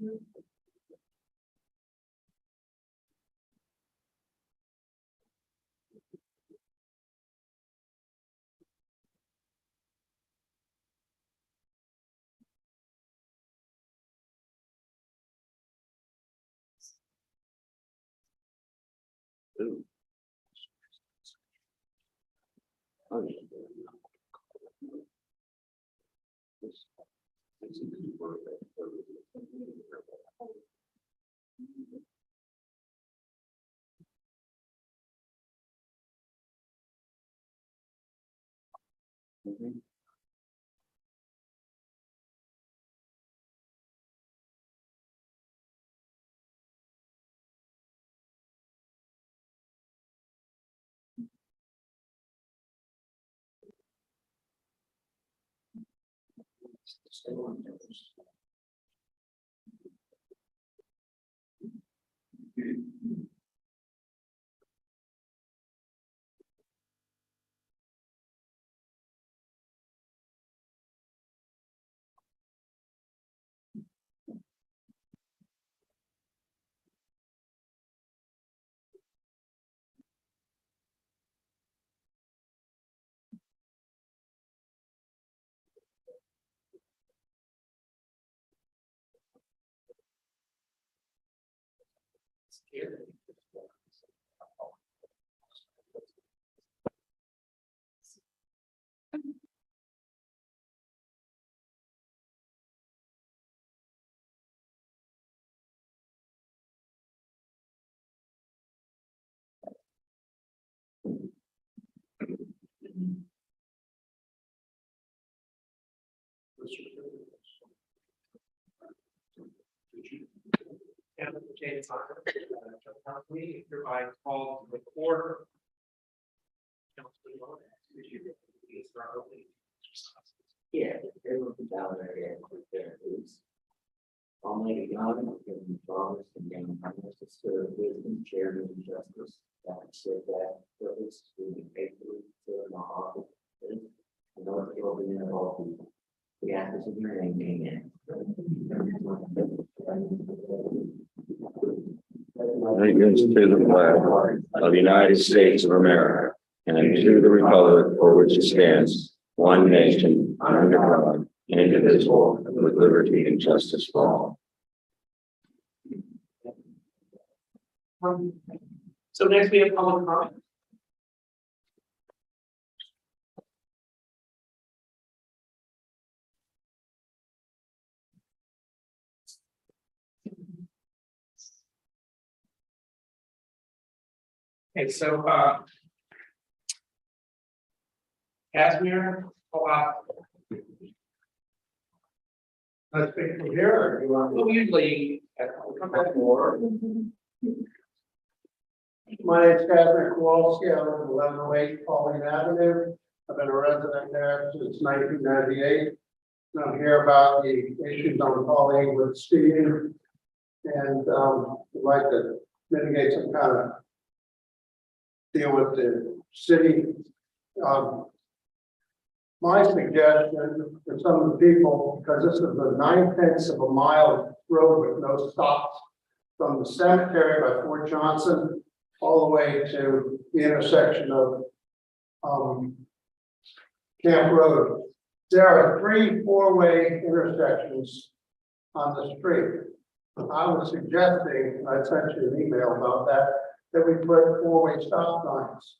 Ooh. Oh, yeah. Mhm. And James Hunter, company, hereby called to record. Yeah, they will be down there with their boots. Almighty God, and give them promise and gain kindness to serve wisdom, charity, and justice. That said that purpose to be faithfully serve my office. And Lord, you will be in all people. We ask this in your name, amen. Allegiance to the flag of the United States of America and to the republic for which it stands, one nation, under God, indivisible, with liberty and justice for all. So next we have public comment. Okay, so Casimir, Let's speak from here, or you want well, usually come back more. My name's Catherine Kowalski, I live at 1108 Pauline Avenue. I've been a resident there since 1998. I'm here about the issues on Pauline with speeding. And would like to mitigate some kind of deal with the city. My suggestion for some of the people, because this is a 9/10 of a mile road with no stops from the cemetery by Fort Johnson all the way to the intersection of Camp Road. There are 3 4-way intersections on the street. I was suggesting, I sent you an email about that we put 4-way stop signs.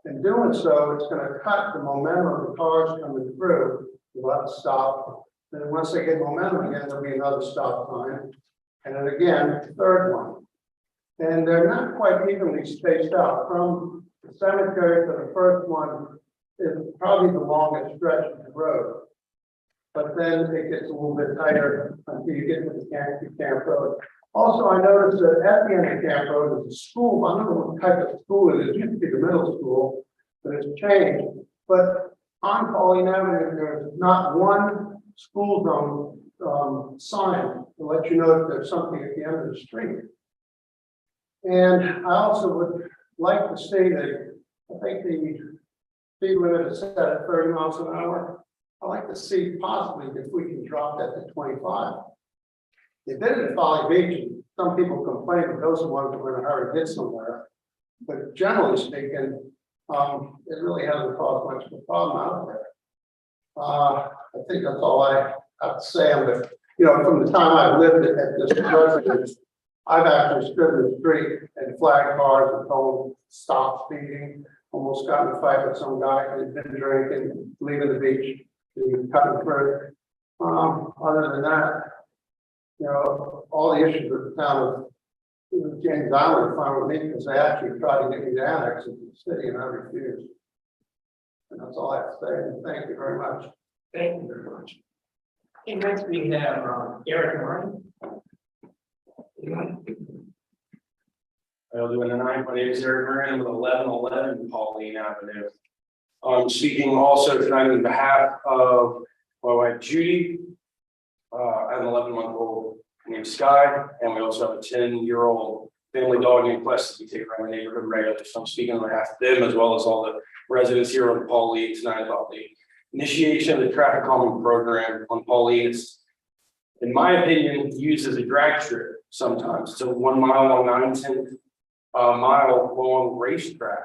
In doing so, it's going to cut the momentum of the cars coming through. They'll have to stop. And once they get momentum again, there'll be another stop sign. And then again, the 3rd one. And they're not quite evenly spaced out. From the cemetery to the first one is probably the longest stretch of the road. But then it gets a little bit tighter until you get to the Camp Road. Also, I noticed that at the end of Camp Road is a school. I don't know what type of school it is. It used to be the middle school, but it's changed. But on Pauline Avenue, there's not one school zone sign to let you know that there's something at the end of the street. And I also would like to say that I think the speed limit is set at 30 miles an hour. I'd like to see possibly if we can drop that to 25. They did it at Folly Beach, and some people complain that those are ones that were in a hurry to get somewhere. But generally speaking, it really hasn't caused much of a problem out there. I think that's all I have to say on it. You know, from the time I've lived at this residence, I've actually stood in the street and flagged cars and told them, stop speeding. Almost got in a fight with some guy who had been drinking, leaving the beach, and cutting through. Other than that, you know, all the issues with the town of James Island are fine with me because they actually tried to get me to annex into the city and I refused. And that's all I have to say. And thank you very much. Thank you very much. And next we have Eric Martin. I'll do it tonight. My name is Eric Moran with 1111 Pauline Avenue. I'm speaking also tonight on behalf of my wife Judy. I have an 11-month-old named Sky, and we also have a 10-year-old family dog named Quest that we take around the neighborhood regularly. So I'm speaking on behalf of them as well as all the residents here on Pauline tonight about the initiation of the traffic calming program on Pauline. It's, in my opinion, used as a drag strip sometimes. It's a 1 mile long, 9/10 mile long racetrack.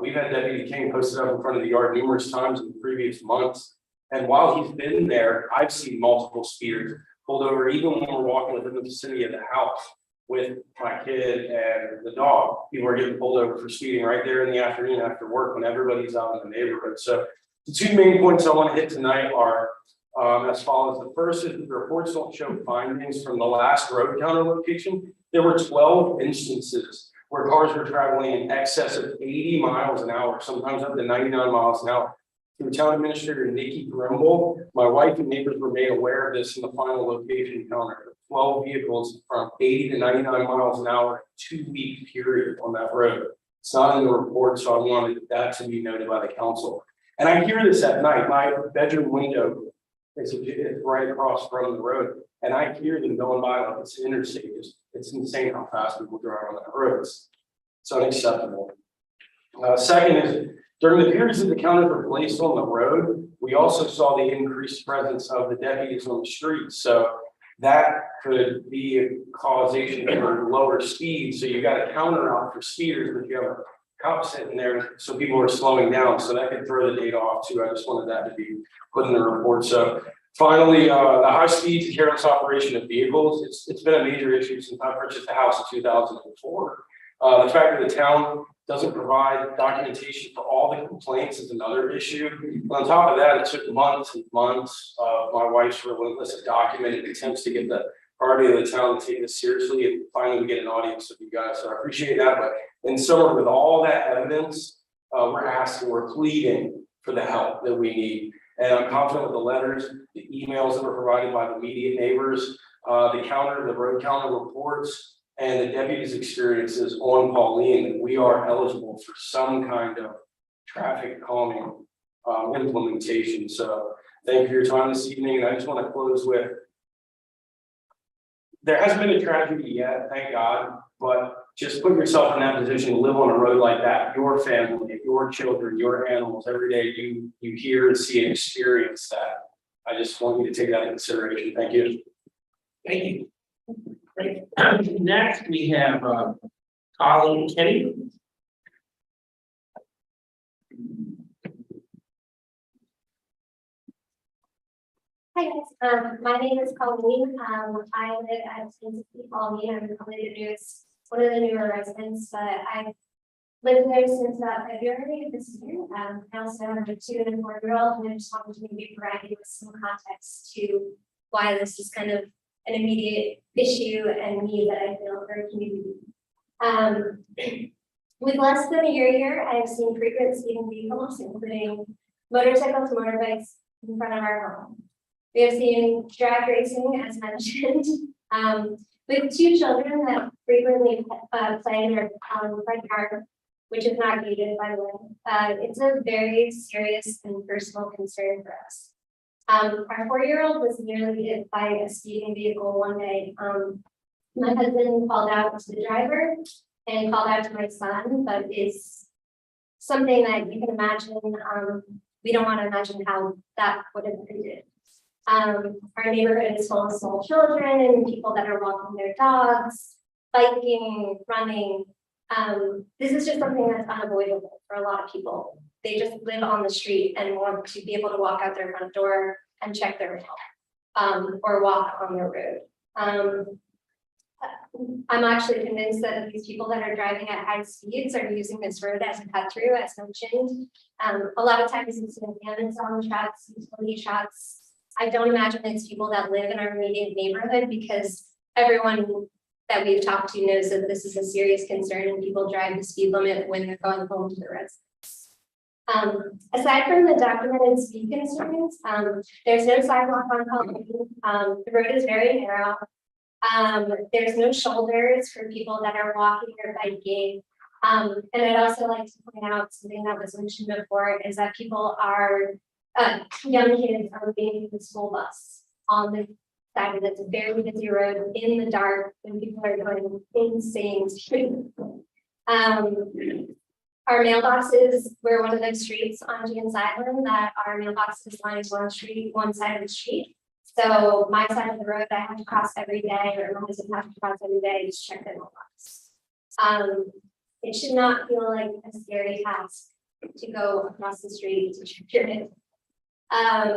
We've had Deputy King posted up in front of the yard numerous times in the previous months. And while he's been there, I've seen multiple speeders pulled over, even when we're walking within the vicinity of the house with my kid and the dog. People are getting pulled over for speeding right there in the afternoon after work when everybody's out in the neighborhood. So the two main points I want to hit tonight are as follows. The first is the reports don't show findings from the last road counter location. There were 12 instances where cars were traveling in excess of 80 miles an hour, sometimes up to 99 miles an hour. Through Town Administrator Nikki Grimble, my wife and neighbors were made aware of this in the final location counter. 12 vehicles from 80 to 99 miles an hour, 2-week period on that road. It's not in the report, so I wanted that to be noted by the council. And I hear this at night. My bedroom window is right across from the road, and I hear them going by like it's an interstate. It's insane how fast people drive on that road. It's unacceptable. Second is, during the periods that the counters were placed on the road, we also saw the increased presence of the deputies on the streets. So that could be a causation for lower speed. So you got a counter out for speeders, but you have a cop sitting there, so people are slowing down. So that could throw the data off too. I just wanted that to be put in the report. So finally, the high speed careless operation of vehicles. It's been a major issue since I purchased the house in 2004. The fact that the town doesn't provide documentation for all the complaints is another issue. On top of that, it took months and months of my wife's relentless and documented attempts to get the party of the town to take this seriously, and finally we get an audience with you guys. So I appreciate that. But in summary, with all that evidence, we're pleading for the help that we need. And I'm confident with the letters, the emails that were provided by the immediate neighbors, the road counter reports, and the deputy's experiences on Pauline, we are eligible for some kind of traffic calming implementation. So thank you for your time this evening. And I just want to close with, there hasn't been a tragedy yet, thank God, but just put yourself in that position to live on a road like that. Your family, your children, your animals, every day you hear and see and experience that. I just want you to take that into consideration. Thank you. Thank you. Great. Next, we have Colleen Kenny. Hi guys, my name is Colleen. I live at Pauline. I'm probably one of the newer residents, but I've lived there since February of this year. I also have a 2- and 4-year-old, and I just wanted to maybe provide you with some context to why this is kind of an immediate issue and need that I feel for a community. With less than a year here, I've seen frequent speeding vehicles, including motorcycles, motorbikes in front of our home. We have seen drag racing, as mentioned, with 2 children that frequently play in our front yard, which is not gated, by the way. It's a very serious and personal concern for us. Our 4-year-old was nearly hit by a speeding vehicle one day. My husband called out to the driver and called out to my son, but it's something that you can imagine. We don't want to imagine how that would have ended. Our neighborhood is full of small children and people that are walking their dogs, biking, running. This is just something that's unavoidable for a lot of people. They just live on the street and want to be able to walk out their front door and check their mail, or walk on their road. I'm actually convinced that these people that are driving at high speeds are using this road as a cut through, as mentioned. A lot of times it's in Amazon trucks, utility trucks. I don't imagine it's people that live in our immediate neighborhood, because everyone that we've talked to knows that this is a serious concern and people drive the speed limit when they're going home to their residence. Aside from the documented speed concerns, there's no sidewalk on Colleen. The road is very narrow. There's no shoulders for people that are walking or biking. And I'd also like to point out something that was mentioned before, is that people are, young kids are waiting for the school bus on the side of it's a very busy road in the dark when people are going insane. Our mailboxes, we're one of those streets on James Island that our mailboxes lines one side of the street. So my side of the road, I have to cross every day, or my husband has to cross every day to check their mailbox. It should not feel like a scary task to go across the street to check your mail. I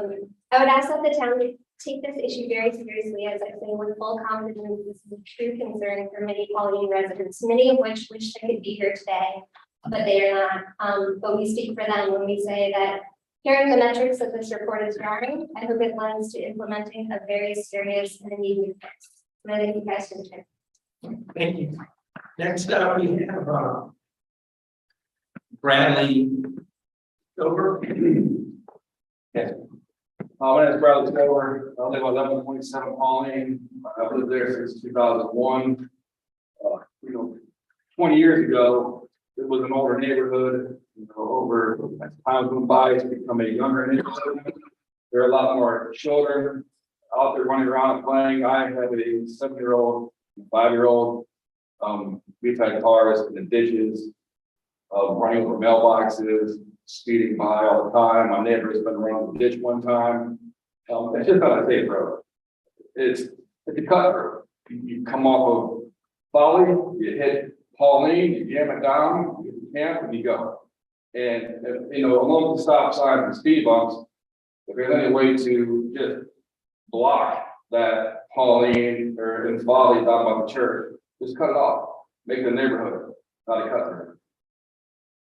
would ask that the town take this issue very seriously, as I say, with full confidence. This is a true concern for many Pauline residents, many of which wish they could be here today, but they are not. But we speak for them when we say that hearing the metrics that this report is drawing, I hope it lends to implementing a very serious and immediate fix. And I thank you guys for the time. Thank you. Next up, we have Bradley Dover. Yes. My name is Bradley Taylor. I live at 1127 Pauline. I've lived there since 2001. 20 years ago, it was an older neighborhood. Over as time went by, it's become a younger neighborhood. There are a lot more children out there running around and playing. I have a 7-year-old, 5-year-old. We've had cars in the ditches, running over mailboxes, speeding by all the time. My neighbor's been around the ditch one time. It's just not a safe road. It's a cut road. You come off of Folly, you hit Pauline, you jam it down, you camp, and you go. And along the stop sign and speed bumps, if there's any way to just block that Pauline or in Folly down by the church, just cut it off. Make the neighborhood not a cut through.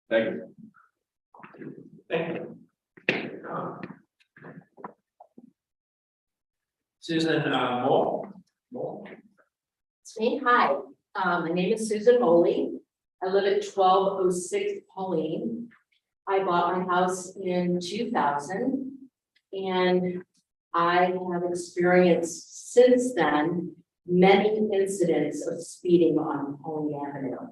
Thank you. Thank you. Susan Moore. It's me. Hi, my name is Susan Moley. I live at 1206 Pauline. I bought my house in 2000, and I have experienced since then many incidents of speeding on Pauline Avenue.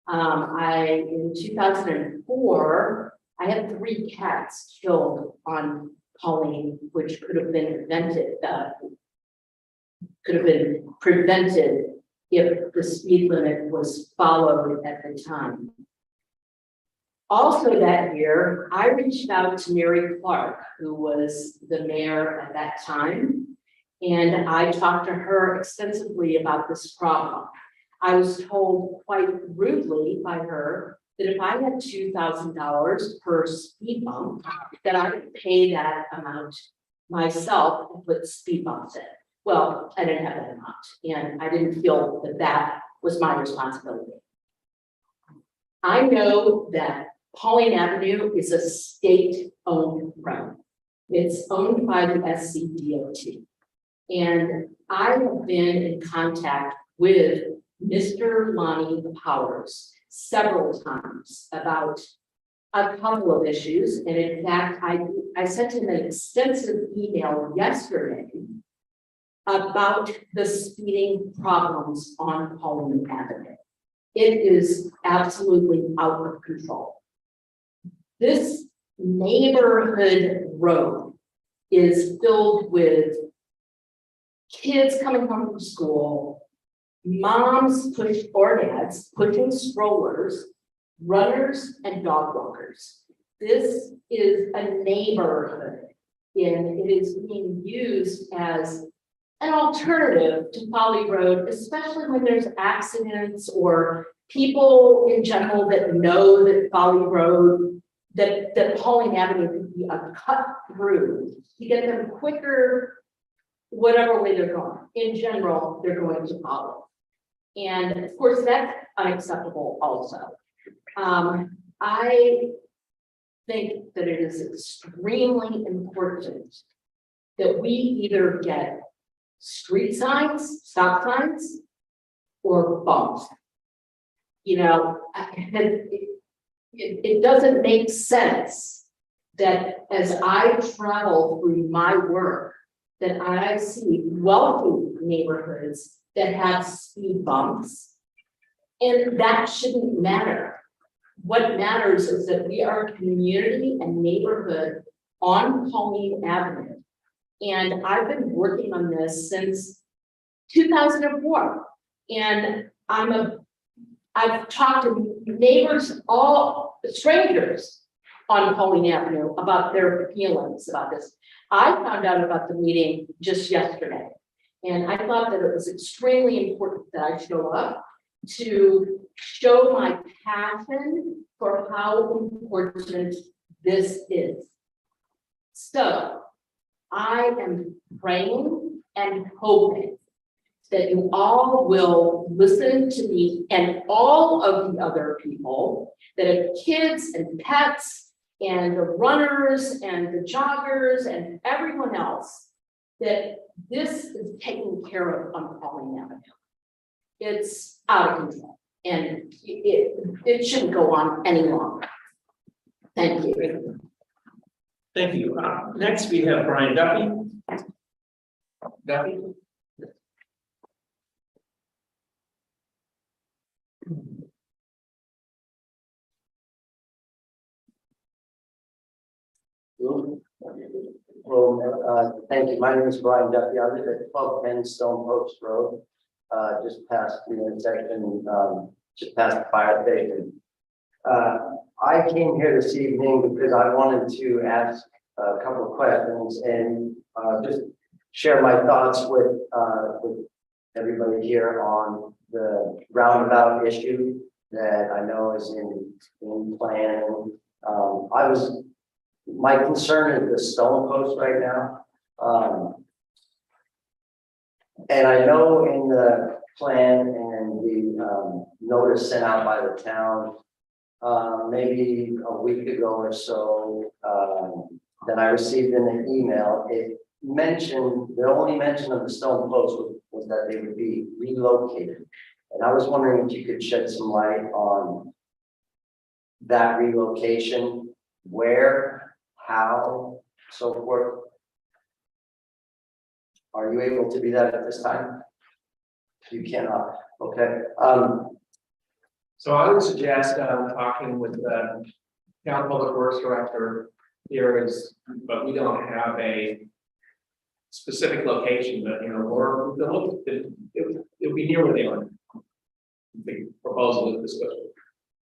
In 2004, I had 3 cats killed on Pauline, which could have been prevented if the speed limit was followed at the time. Also that year, I reached out to Mary Clark, who was the mayor at that time, and I talked to her extensively about this problem. I was told quite rudely by her that if I had $2,000 per speed bump, that I would pay that amount myself and put speed bumps in. Well, I didn't have that amount, and I didn't feel that that was my responsibility. I know that Pauline Avenue is a state-owned road. It's owned by the SCDOT. And I have been in contact with Mr. Lonnie Powers several times about a couple of issues. And in fact, I sent him an extensive email yesterday about the speeding problems on Pauline Avenue. It is absolutely out of control. This neighborhood road is filled with kids coming home from school, moms or dads pushing strollers, runners and dog walkers. This is a neighborhood. and it is being used as an alternative to Folly Road, especially when there's accidents or people in general that know that Folly Road, that Pauline Avenue could be a cut through to get them quicker, whatever way they're going. In general, they're going to follow. And of course, that's unacceptable also. I think that it is extremely important that we either get street signs, stop signs, or bumps. You know, it doesn't make sense that as I travel through my work, that I see wealthy neighborhoods that have speed bumps. And that shouldn't matter. What matters is that we are a community and neighborhood on Pauline Avenue. And I've been working on this since 2004. And I've talked to neighbors, all strangers on Pauline Avenue about their feelings about this. I found out about the meeting just yesterday. And I thought that it was extremely important that I show up to show my passion for how important this is. So I am praying and hoping that you all will listen to me and all of the other people that have kids and pets and the runners and the joggers and everyone else, that this is taken care of on Pauline Avenue. It's out of control and it shouldn't go on any longer. Thank you. Thank you. Next, we have Brian Duffy. Duffy? Well, thank you. My name is Brian Duffy. I live at 1210 Stone Post Road, just past the intersection, just past the fire station. I came here this evening because I wanted to ask a couple of questions and just share my thoughts with everybody here on the roundabout issue that I know is in planning. My concern is the stone post right now. And I know in the plan and the notice sent out by the town, maybe a week ago or so, that I received in an email, it mentioned, the only mention of the stone post was that they would be relocated. And I was wondering if you could shed some light on that relocation, where, how, so forth. Are you able to do that at this time? You cannot, okay. So I would suggest talking with the town public works director here is, but we don't have a specific location, but or it would be near where they are. The proposal is discussed.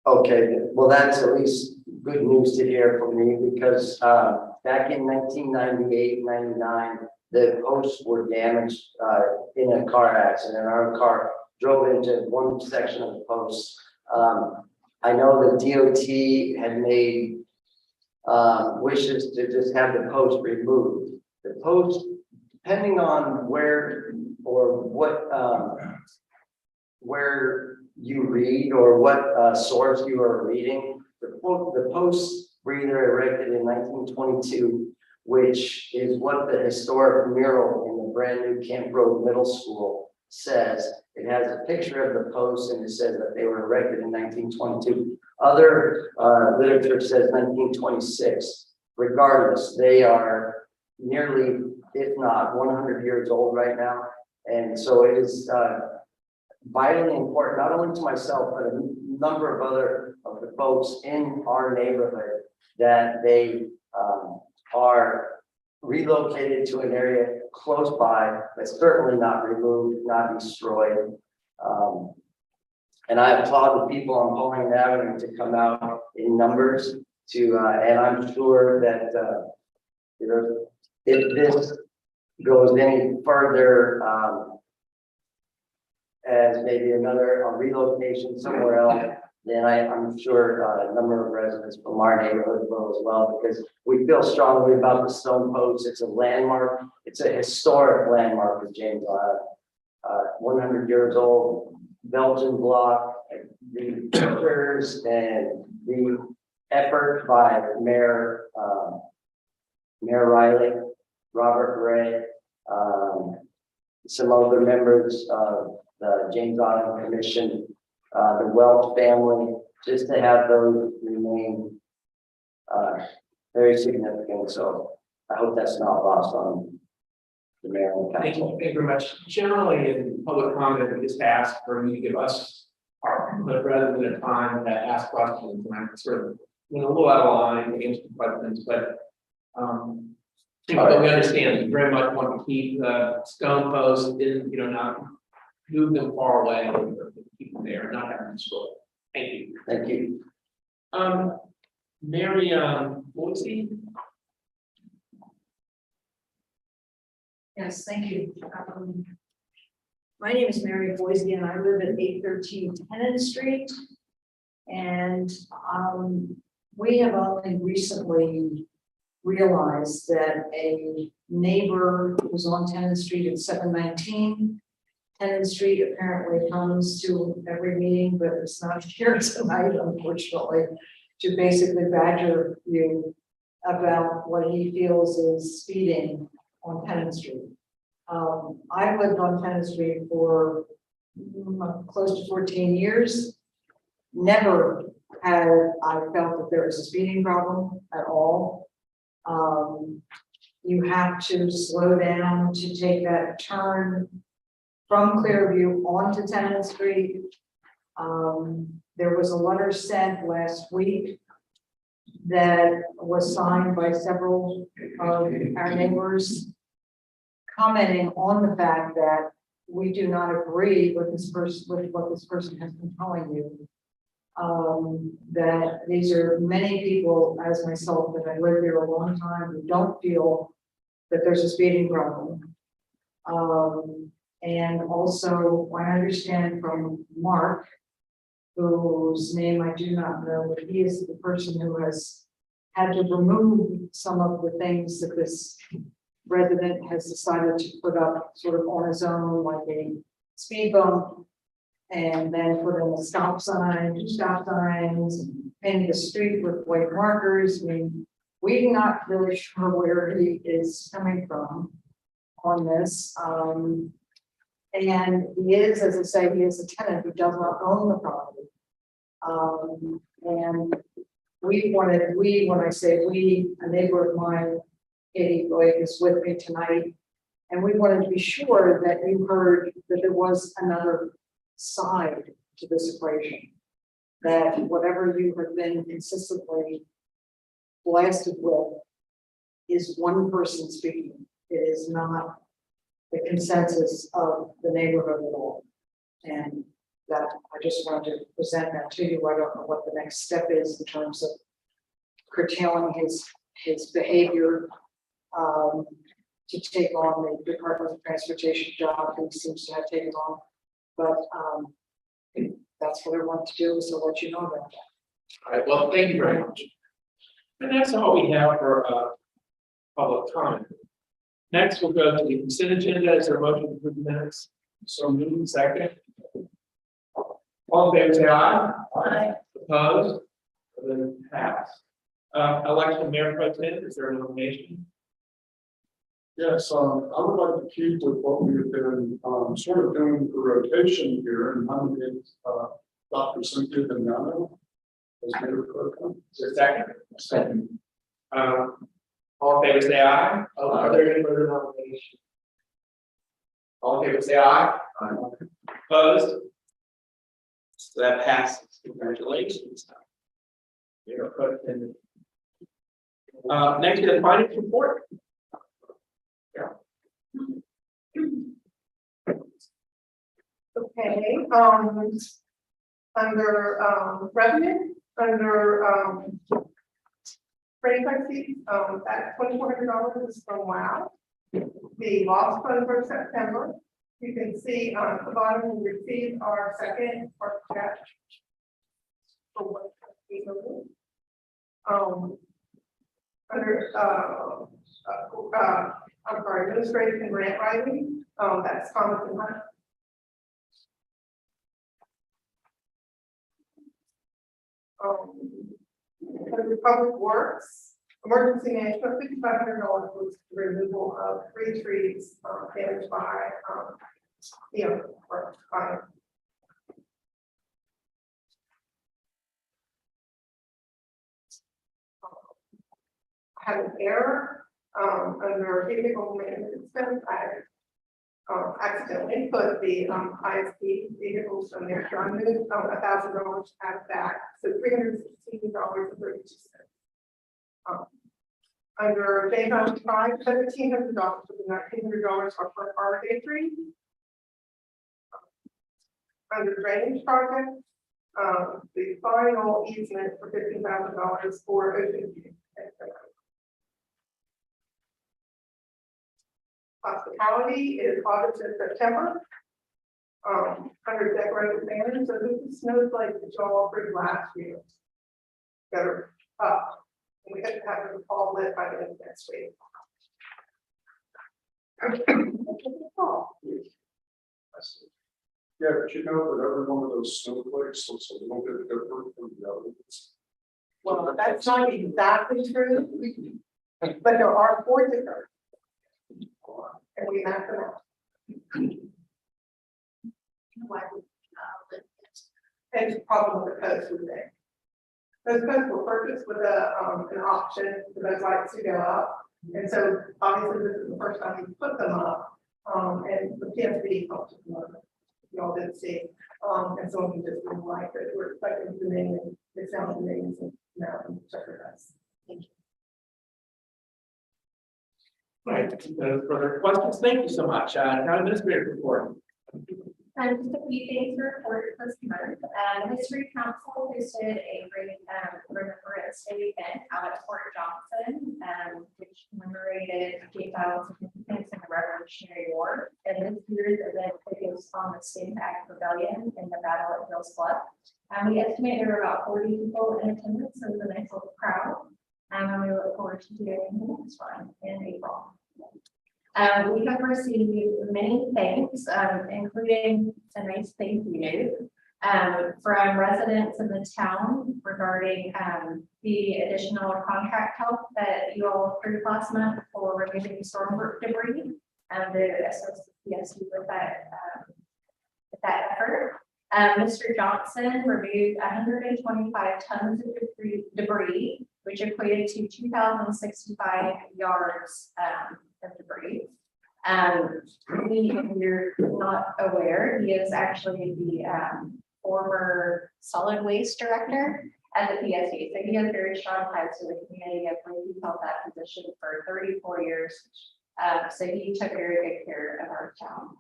Okay, well, that's at least good news to hear from me because back in 1998, 99, the posts were damaged in a car accident. Our car drove into one section of the posts. I know the DOT had made wishes to just have the post removed. The post, depending on where or what, where you read or what source you are reading, the posts were either erected in 1922, which is what the historic mural in the brand new Camp Road Middle School says. It has a picture of the posts and it says that they were erected in 1922. Other literature says 1926. Regardless, they are nearly, if not 100 years old right now. And so it is vitally important, not only to myself, but a number of other of the folks in our neighborhood, that they are relocated to an area close by, but certainly not removed, not destroyed. And I applaud the people on Pauline Avenue to come out in numbers to, and I'm sure that if this goes any further, as maybe another a relocation somewhere else, then I'm sure a number of residents from our neighborhood will as well, because we feel strongly about the stone post. It's a landmark. It's a historic landmark of James Island. 100 years old, Belgian block, the pictures and the effort by Mayor Riley, Robert Gray, some other members of the James Island Commission, the Welch family, just to have those remain very significant. So I hope that's not lost on the mayor and Thank you council. very much. Generally, in public comment, we just ask for you to give us our input rather than a time to ask questions. And I'm sort of a little out of line to answer questions, but but we understand you very much want to keep the stone post in, not move them far away, or keep them there, not have them destroyed. Thank you. Thank you. Mary, Boise? Yes, thank you. My name is Mary Boise and I live at 813 Tennant Street. And we have only recently realized that a neighbor was on Tennant Street at 719. Tennant Street apparently comes to every meeting, but it's not here tonight, unfortunately, to basically badger you about what he feels is speeding on Tennant Street. I've lived on Tennant Street for close to 14 years. Never had I felt that there was a speeding problem at all. You have to slow down to take that turn from Clearview onto Tennant Street. There was a letter sent last week that was signed by several of our neighbors, commenting on the fact that we do not agree with this person, with what this person has been telling you. That these are many people, as myself, that have lived here a long time, who don't feel that there's a speeding problem. And also, I understand from Mark, whose name I do not know, but he is the person who has had to remove some of the things that this resident has decided to put up sort of on his own, like a speed bump, and then put in a stop sign, 2 stop signs, paint the street with white markers. I mean, we're not really sure where he is coming from on this. And he is, as I say, he is a tenant who does not own the property. And when I say we, a neighbor of mine, Katie Blake, is with me tonight. And we wanted to be sure that you heard that there was another side to this equation. That whatever you have been consistently blasted with is one person speaking. It is not the consensus of the neighborhood at all. And that I just wanted to present that to you. I don't know what the next step is in terms of curtailing his behavior to take on the Department of Transportation job he seems to have taken on. But that's what I want to do, so let you know about that. All right, well, thank you very much. And that's all we have for public comment. Next, we'll go to the consent agenda. Is there a motion to approve the minutes? So moved, second. All in favor, say aye. Aye. Opposed? Then pass. Election of mayor pro tem, is there a nomination? Yes, I would like to keep with what we've been sort of doing the rotation here and nominate Dr. Cynthia Damiano as mayor pro tem. Is there a second? Second. All in favor, say aye. Oh, are there any further nominations? All in favor, say aye. Aye. Opposed? So that passes. Congratulations. Mayor pro tem. Next, we have the finance report. Okay, under revenue, under credit card fees, that $2,400 is from WOW. The lost fund for September, you can see on the bottom, we received our second part check. For what we moved. Under, I'm sorry, administrative and grant writing, that's Thomas and Hunt. Under Public Works, emergency management, $5,500 was the removal of 3 trees, damaged by, or fire. I had an error, under vehicle maintenance expense, I accidentally put the, ISP vehicles on there, so I moved, $1,000 out of that, so $316.32. Under J 5, $1,700, with $1,900 for our entry. Under drainage project, the final easement for $15,000 for Ocean View. Hospitality is August and September. Under decorative banners, so this is snowflakes that y'all approved last year. That are up. And we have to have them all lit by the end of next week. Yeah, but you know that every one of those snowflakes looks a little bit different from the others. Well, that's not exactly true, but there are 4 different. And we map them out. And the problem with the posts was there. Those posts were purchased with an option for those lights to go up. And so obviously this is the first time we put them up. And the PSB helped them up. Y'all didn't see. And so we just didn't like it. We're expecting the name and it sounds amazing. Now, check it out. Thank you. Right, no further questions, thank you so much, Town Administrator report. Just a few things to report this month. History Council hosted a great Remembrance Day event out at Fort Johnson, which commemorated J. Fowler's significance in the Revolutionary War. And this year's event focused on the State Act Rebellion in the Battle at Hills Bluff. We estimate there were about 40 people in attendance, so it was a nice little crowd. And we look forward to doing the next one in April. We have received many thanks, including a nice thank you from residents in the town regarding the additional contract help that you all approved last month for removing storm debris and the SOCPSU with that effort. Mr. Johnson removed 125 tons of debris, which equated to 2,065 yards of debris. If you're not aware, he is actually the former solid waste director at the PSC. So he has very strong ties to the community. I believe he held that position for 34 years. So he took very good care of our town.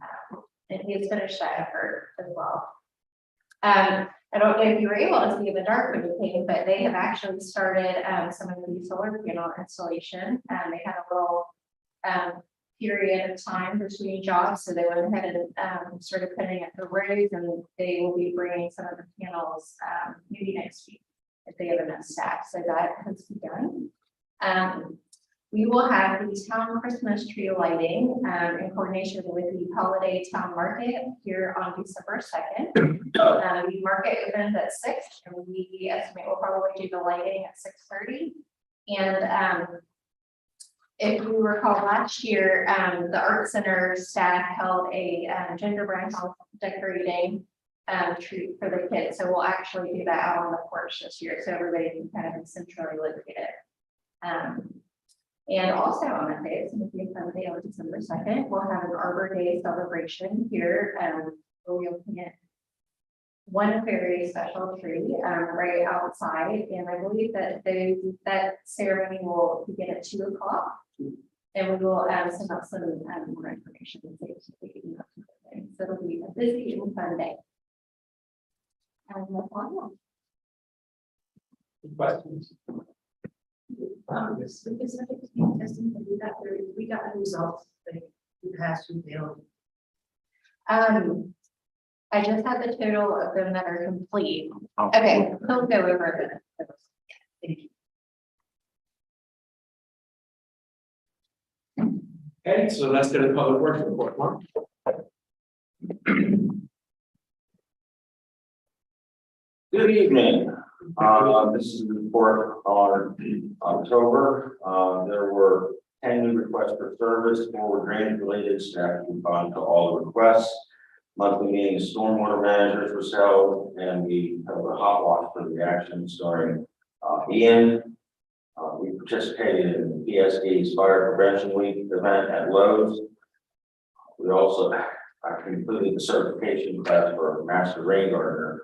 And he has finished that effort as well. I don't know if you were able to see in the dark when you came, but they have actually started some of the solar panel installation. They had a little period of time between jobs, so they went ahead and started putting up the roads, and they will be bringing some of the panels maybe next week if they have enough staff. So that has begun. We will have the town Christmas tree lighting in coordination with the Holiday Town Market here on December 2nd. The market opens at 6, and we estimate we'll probably do the lighting at 6:30. And if you recall last year, the Art Center staff held a gingerbread house decorating treat for the kids. So we'll actually do that out on the porch this year, so everybody can kind of centrally located. And also on that day, it's going to be a fun day on December 2nd. We'll have an Arbor Day celebration here. We'll plant one very special tree right outside, and I believe that that ceremony will begin at 2 o'clock. And we will send out some more information. So it'll be a busy and fun day. And that's all. Questions? We got the results, like, we passed, we failed. I just have the total of them that are complete. Okay, we'll go over it. Thank you. Okay, so let's go to the public works report, Mark. Good evening. This is the report on October. There were 10 new requests for service, 4 were drainage related. Staff responded to all the requests. Monthly meeting of stormwater managers was held, and we held a hot watch for the actions during Ian. We participated in the PSD's Fire Prevention Week event at Lowe's. We also completed the certification class for a Master Rain Gardener.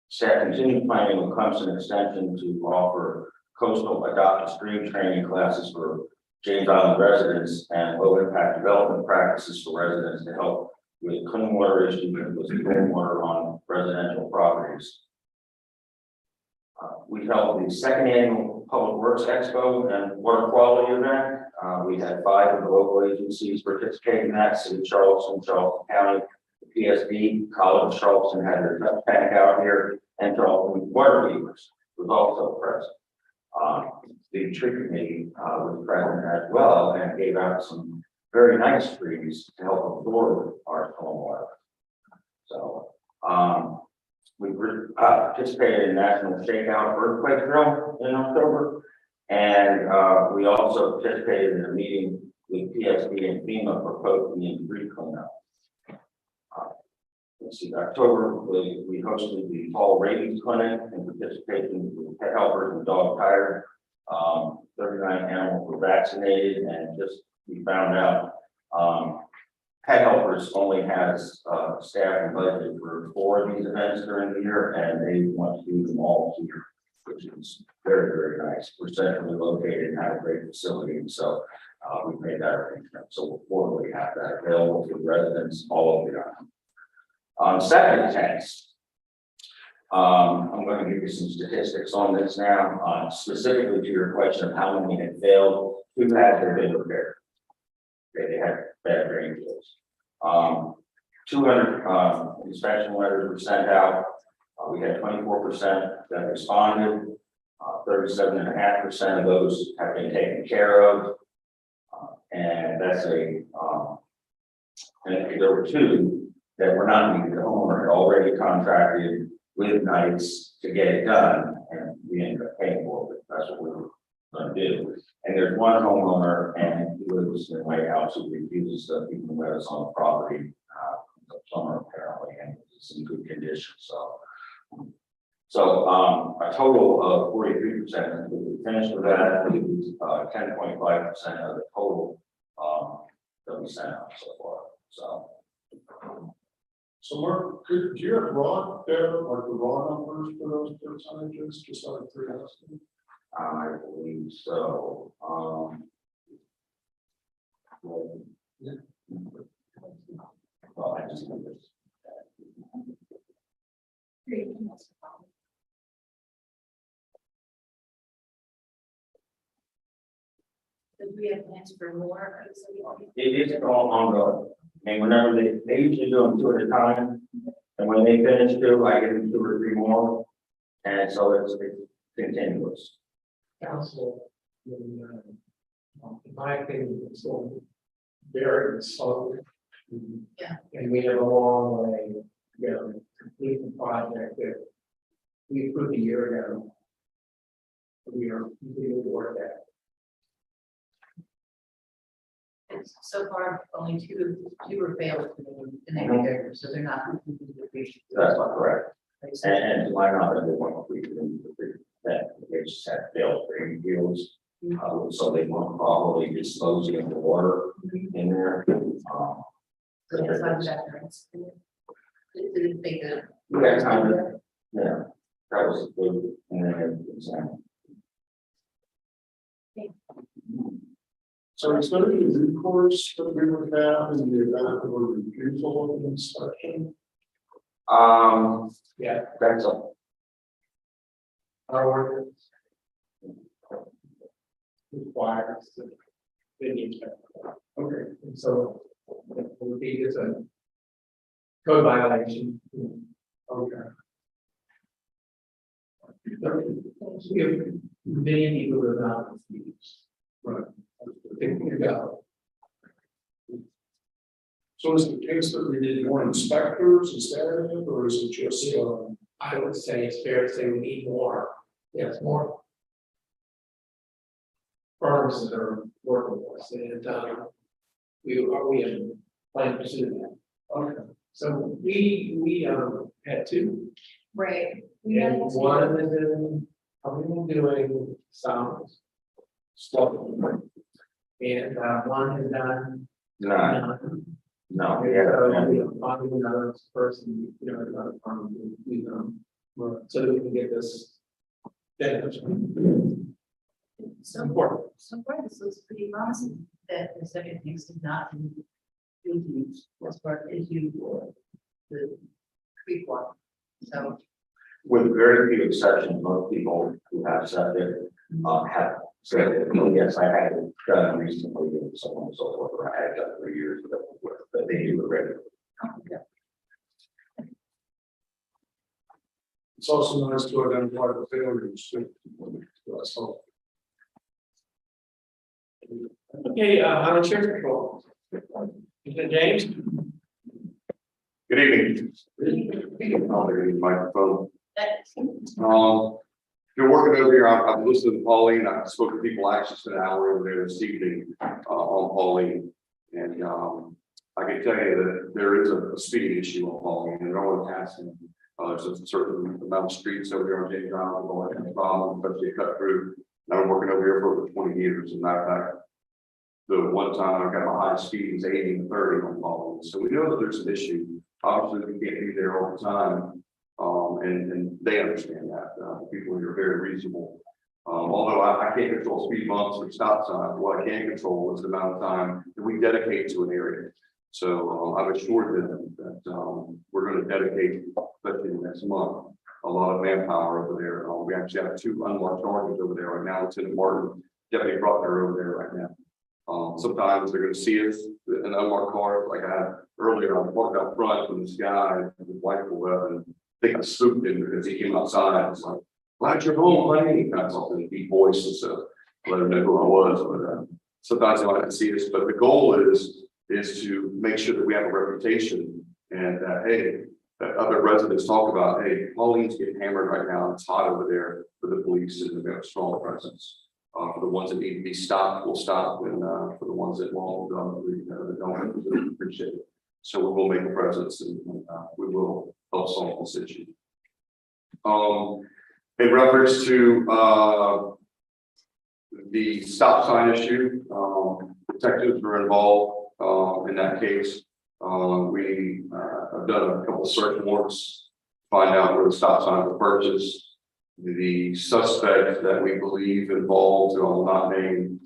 Staff continued planning with Clemson Extension to offer coastal adopt a stream training classes for James Island residents and low impact development practices for residents to help with clean water issues and with clean water on residential properties. We held the second annual Public Works Expo and Water Quality event. We had 5 of the local agencies participating in that: City of Charleston, Charleston County, the PSD, College of Charleston had their tank out here, and Charleston Water Keepers was also present. The tree committee was present as well and gave out some very nice trees to help absorb our stormwater. So we participated in National Shakeout Earthquake Drill in October, and we also participated in a meeting with PSD and FEMA for post-Ian debris cleanup. Let's see, October, we hosted the fall rabies clinic and participation with pet helpers and dog tired. 39 animals were vaccinated, and just we found out pet helpers only has staff and budget for 4 of these events during the year, and they want to do them all here, which is very, very nice. We're centrally located and have a great facility, and so we've made that arrangement. So we'll formally have that available to the residents all over the island. Second text. I'm going to give you some statistics on this now, specifically to your question of how many had failed. 2 had been repaired. They had bad drainage flows. 200 inspection letters were sent out. We had 24% that responded. 37.5% of those have been taken care of. And that's and there were 2 that were not needed. The homeowner had already contracted with Knights to get it done, and we ended up paying for it. That's what we were going to do. And there's one homeowner, and he lives in the White House, who refuses to keep the lettuce on the property summer apparently, and it's in good condition. So a total of 43% we finished with that. 10.5% of the total that we sent out so far. So Mark, do you have raw data, like the raw numbers for those percentages, just out of curiosity? I believe so. Yeah. Well, I just think this. Did we have plans for more? It is all ongoing. And whenever they usually do them 2 at a time, and when they finish 2, I give them 2 or 3 more, and so it's continuous. Council, in my opinion, it's still very slow. Yeah. And we have a long way to go to complete the project that we approved a year ago. We are completely toward that. So far, only two were failed in the area, so they're not. That's not correct. And to my knowledge, they weren't completed that they just had failed drainage fields. So they weren't probably disposing of the water in there. That's not veterans. Didn't think that. That kind of, yeah, that was good. And then example. So is there any recourse that we would have in the event of a refusal of an inspection? Yeah, That's a, our ordinance. requires the inspector. Okay. And so it would be just a code violation. Okay. We have many people who are not confused. Right. Thinking about, So is the case that we need more inspectors, is that it, or is it just, I would say it's fair to say we need more, yes, more firms that are working with us, and we have plan to pursue that. okay, So we had two, Right. and one is in, I've been doing sounds. Stuff. And one has done. None, no, Yeah, yeah, we have finding another person, another firm, so that we can get this. Finished. It's important. So far, this looks pretty promising, that the second things did not use as far as you or the creek one. So, with very few exceptions, most people who have septic, have said, yes, I had it done recently, and so on and so forth, or I had done for years, but they do it regularly. it's also nice to identify the failures. Too. That's all. Okay, on insurance control. Mr. James? Good evening. I'll bring the microphone. You're working over here. I've listened to Pauline. I spoke to people actually spent an hour over there this evening on Pauline. And I can tell you that there is a speed issue on Pauline, and they're always asking. There's a certain amount of streets over here on James Island, going to have a problem, especially cut through. And I've been working over here for over 20 years. As a matter of fact, the one time I got my high speed was 80 and 30 on Pauline. So we know that there's an issue. Obviously, we can't be there all the time. And they understand that, people are very reasonable. Although I can't control speed bumps or stop signs, what I can control is the amount of time that we dedicate to an area. So I've assured them that we're going to dedicate, especially next month, a lot of manpower over there. We actually have 2 unmarked charges over there right now, Lieutenant Martin, Deputy Bruckner over there right now. Sometimes they're going to see us in unmarked cars, like I had earlier. I walked out front with this guy with his rifle weapon. I think I spooked him because he came outside. I was like, "Glad you're home, buddy." He got something in a deep voice, and so let him know who I was. But sometimes they like to see us. But the goal is to make sure that we have a reputation, and hey, that other residents talk about, hey, Pauline's getting hammered right now. It's hot over there for the police, and we have a strong presence. For the ones that need to be stopped, we'll stop, and for the ones that won't, that don't appreciate it. So we will make a presence, and we will help solve this issue. In reference to the stop sign issue, detectives were involved in that case. We have done a couple search warrants, find out where the stop signs were purchased. The suspect that we believe involved, who I will not name,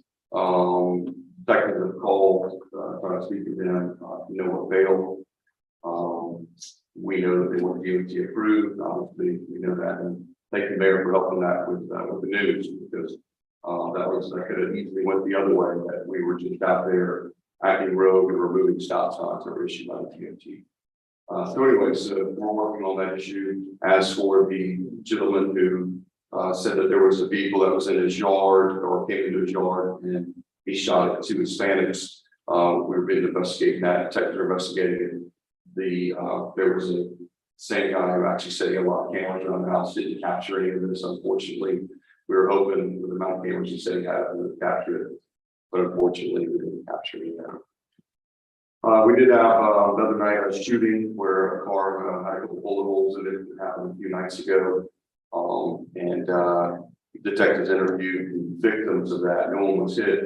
detectives have called, trying to speak to them, no avail. We know that they want DOT approved, obviously, we know that, and thank you, Mayor, for helping that with the news, because that could have easily went the other way, that we were just out there acting rogue and removing stop signs that were issued by the DOT. So anyways, we're working on that issue. As for the gentleman who said that there was a vehicle that was in his yard or came into his yard and he shot at 2 Hispanics, we've been investigating that. Detectives are investigating it. There was a same guy who actually said he had a lot of cameras around the house, didn't capture any of this. Unfortunately, we were hoping with the amount of cameras he said he had to capture it, but unfortunately, we didn't capture any of that. We did have another night a shooting where a car had a couple bullet holes in it. It happened a few nights ago. And detectives interviewed victims of that. No one was hit,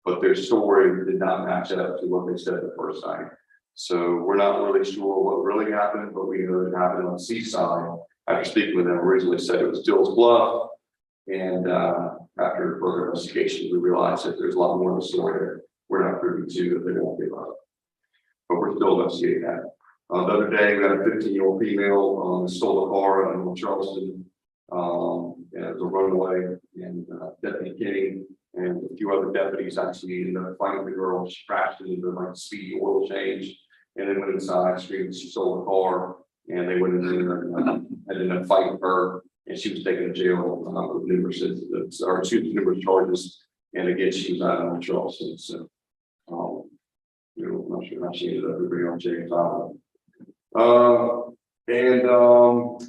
but their story did not match up to what they said the first night. So we're not really sure what really happened, but we know it happened on Seaside. After speaking with them, originally said it was Dill's Bluff. And after further investigation, we realized that there's a lot more of the story that we're not privy to, that they won't give up. But we're still investigating that. The other day, we had a 15-year-old female stole a car in Charleston. And it was a runaway, and Deputy King And a few other deputies actually ended up finding the girl, she crashed into like speedy oil change. And then went inside, screamed, she sold the car, and they went in there and ended up fighting her. And she was taken to jail, with numerous incidents, or numerous charges. And again, she was out on Charleston, so. You know, I'm not sure how she ended up being on James Island.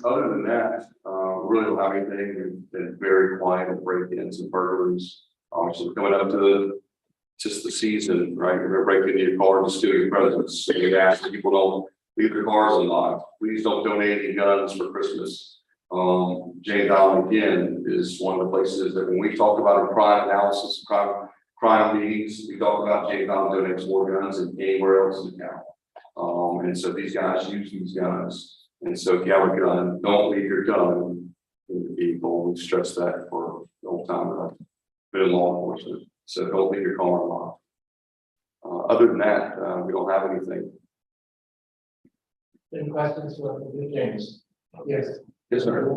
Other than that, really don't have anything. We've been very quiet of break-ins and burglaries. Obviously, coming up to just the season, right? You're breaking your car and steal your presents. So we ask that people don't leave their cars unlocked. Please don't donate any guns for Christmas. James Island again is one of the places that when we talk about a crime analysis, crime meetings, we talk about James Island donates more guns than anywhere else in the county. And so these guys use these guns. And so if you have a gun, don't leave your gun in the vehicle. We stress that for a long time that I've been in law enforcement. So don't leave your car unlocked. Other than that, we don't have anything. Any questions for James? Yes. Yes, sir.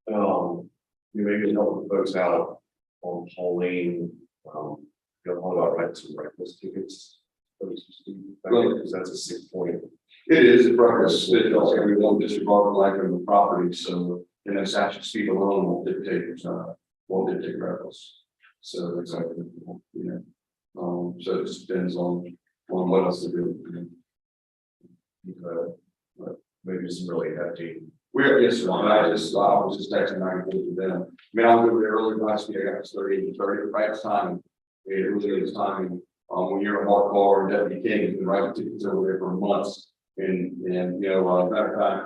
You maybe help the folks out on Pauline, you know, all about writing some breakfast tickets. Because that's a 6 point. It is a preference, it also, we won't disregard the life of the property, so, and the statute speed alone won't dictate, won't dictate reckless. So that's like, you know, so it just depends on what else to do. But maybe some really hefty. We're, yes, sir, I was just texting back to them. I mean, I'll go there early last week, I got 30, right time. It really is timing. When you're a Mark Carr and Deputy King, you can write tickets over there for months. And you know, matter of fact,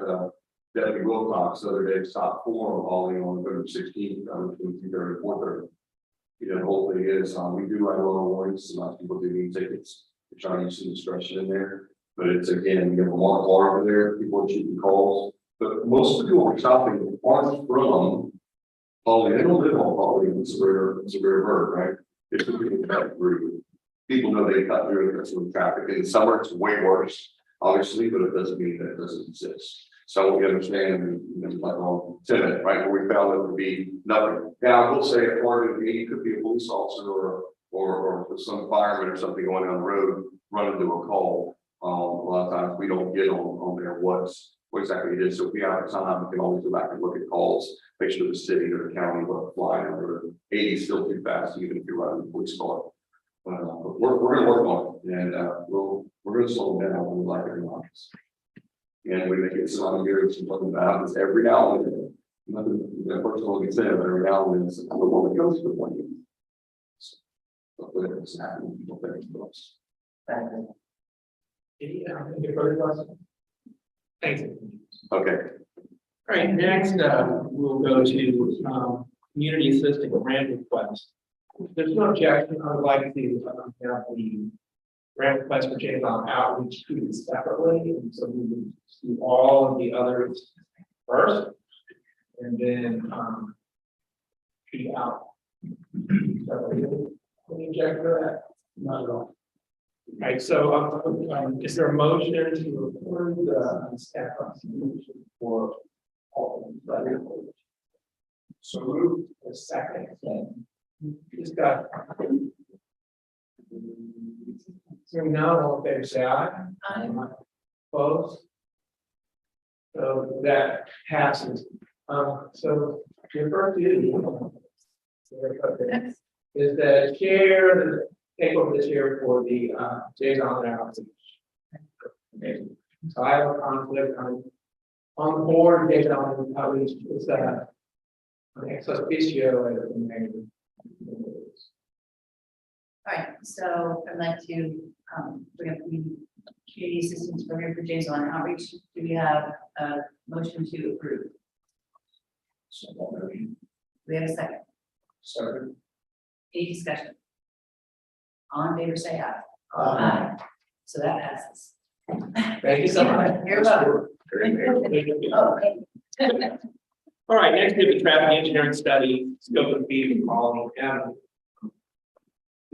Deputy Wilcox, the other day, stopped 4 on Pauline on November 16th, between 3:30 and 4:30. You know, the whole thing is, we do write a lot of warnings, a lot of people do need tickets. We're trying to use some discretion in there. But it's again, you have a Mark Carr over there, people are shooting calls. But most of the people we're stopping aren't from Pauline, they don't live on Pauline, it's a rare bird, right? It's a people cut through. People know they cut through and some traffic. In the summer, it's way worse, obviously, but it doesn't mean that it doesn't exist. So we understand, you know, like on Tenet, right, where we found it to be nothing. Now, I will say a part of it could be a police officer or some fireman or something going down the road, run into a call. A lot of times we don't get on there what exactly it is. So if we have time, we can always go back and look at calls, make sure the city or the county will fly over. 80 is still too fast, even if you're running a police car. But we're going to work on it, and we're going to slow it down when we like every month. And we make it so I'm here something that happens every now and then. Nothing personal can say, but every now and then it's the one that goes to the point. But it's happening, people think it's us. Any further questions? Thank you. Okay. All right, next, we'll go to, community assistant grant request. There's no objection, I would like to, have the grant request for James Island outreach treated separately, and so we will do all of the others first, and then, treat out. Any objection to that? Not at all. Right, so, is there a motion to approve the staff contribution for all of them? So move a second. Just got. Hearing none, all in favor, say aye. Aye. Opposed? So that passes. So your first duty is the chair, take over the chair for the James Island outreach. Okay. So I have a conflict on the board, James Island outreach is an ex officio as the mayor. All right, so I'd like to bring up the community assistance program for James Island outreach. Do we have a motion to approve? Do we have a second? Second. Any discussion? All in favor, say aye. Aye. So that passes. Thank you so much. You're welcome. Oh, okay. All right, next we have the traffic engineering study, scope of fee and quality.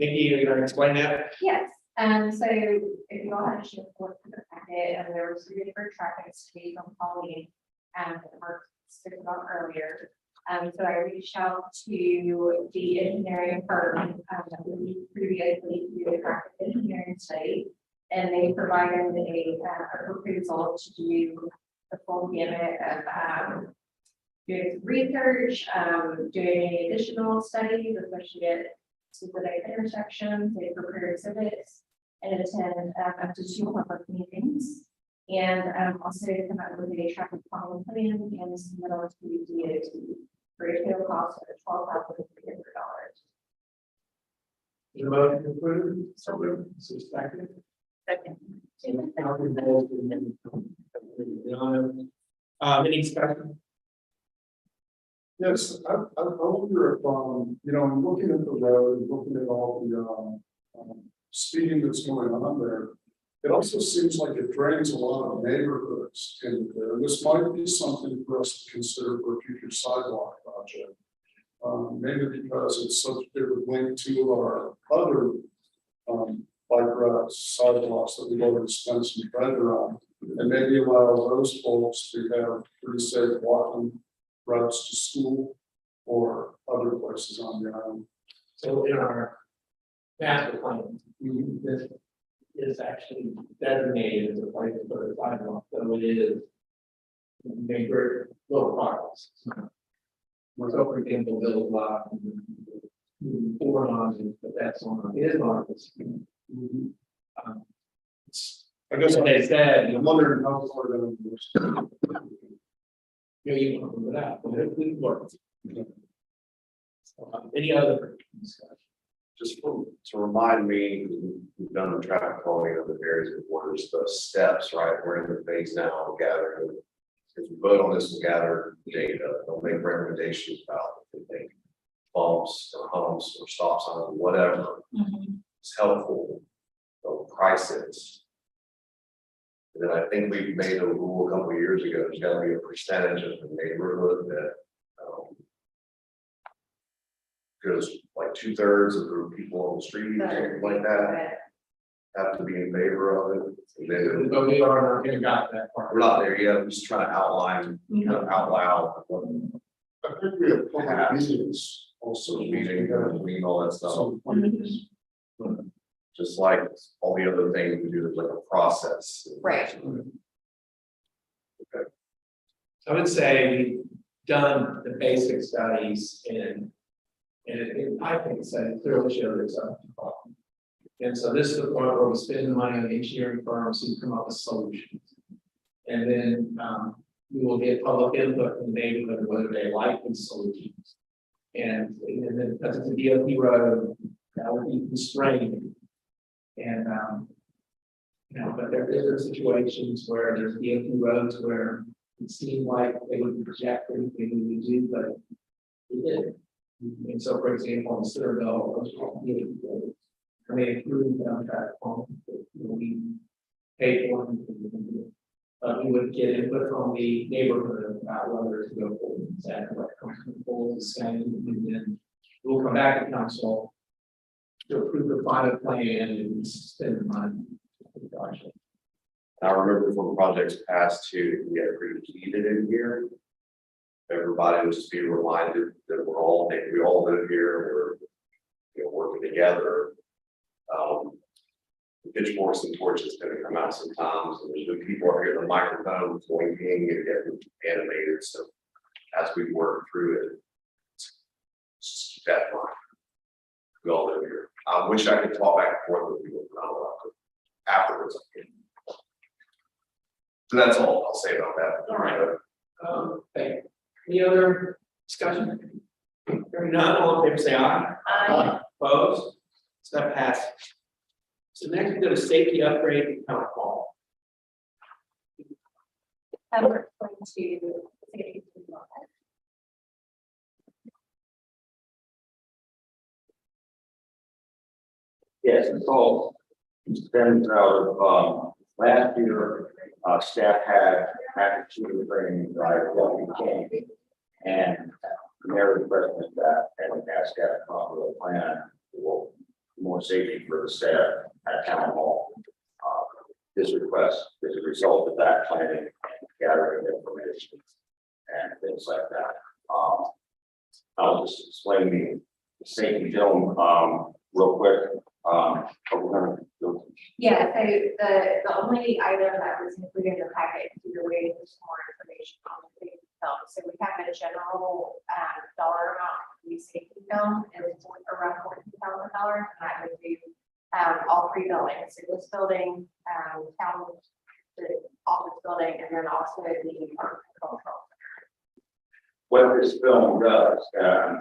Nikki, are you going to explain that? Yes, so if you all had a chance to look through the packet, and there were 3 different traffic studies on Pauline, that were spoken about earlier. So I reached out to the engineering firm, that we previously did a graphic engineering study. And they provided a proposal to do the full gamut of, doing some research, doing any additional studies, especially at specific intersections. They prepared exhibits and attend up to 2 public meetings. And also come up with a traffic calming plan and submit to the DOT for a total cost of $12,300. Is the motion approved? So moved. So second. Second. Any discussion? Yes, I wonder if, you know, in looking at the road, looking at all the, speeding that's going on there. It also seems like it drains a lot of neighborhoods in there. And this might be something for us to consider for a future sidewalk project. Maybe because it's such a big link to our other, bike routes, sidewalks that we've already spent some treasure on. And maybe allow those folks to have pretty safe walking routes to school or other places on the island. So in our master plan, this is actually designated as a place for a sidewalk, so it is major little progress. So for example, Village Lot, four on, but that's on, it is on this. I guess They said, I'm wondering how far down this. you can put it out, but it works. Any other discussion? Just to remind me, we've done the traffic calming of the various borders, the steps, right? We're in the phase now of gathering. If we vote on this, we'll gather data, they'll make recommendations about if they think bumps or humps or stop signs, whatever is helpful. They'll price it. And then I think we made a rule a couple of years ago, there's gotta be a percentage of the neighborhood that goes like 2/3 of the people on the street, or something like that, have to be in favor of it. And then But we are not gonna got that part. we're not there yet, I'm just trying to outline, kind of out loud, what I think we have public meetings also. meeting, all that stuff. Some point. Just like all the other things we do, there's like a process. Right. I would say we've done the basic studies and I think it's clearly showed it's a problem. And so this is the point where we spend the money on engineering firms who come up with solutions. And then we will get public input from the neighborhood whether they like these solutions. And then because it's a DOT road, that would be constrained. And you know, but there are situations where there's DOT roads where it seemed like they would project anything we would do, but we didn't. And so, for example, in Citadel, I mean, through contract, we paid for them. We would get input from the neighborhood about whether to go forward. Exactly what council is saying, and then we'll come back to council to approve the final plan and spend the money. I remember from projects past too, we had repeated in here. Everybody was to be reminded that we all live here, we're, you know, working together. Pitchforks and torches gonna come out sometimes, and there's been people out here, the microphone pointing and getting animated, so as we work through it. Just keep that in mind. We all live here. I wish I could talk back and forth with people, but I'm not allowed to. Afterwards. I can. So that's all I'll say about that. All right. Thank you. Any other discussion? Hearing none, all in favor say aye. Aye. Opposed? So that passes. So next we go to safety upgrade and town hall. We're going to. Yes, so stems out of, last year, staff had to training drive what we can. And the mayor requested that, and asked staff to come up with a plan for more safety for the staff at town hall. This request is a result of that planning and gathering information and things like that. I'll just explain the safety film, real quick. But we're gonna go. Yeah, so the only item that was included in the packet, if you're waiting for some more information on the safety film. So we have a general dollar amount for the safety film, and it's around $14,000, and that would do all three buildings. So this building, town, the office building, and then also the park cultural. What this film does, and,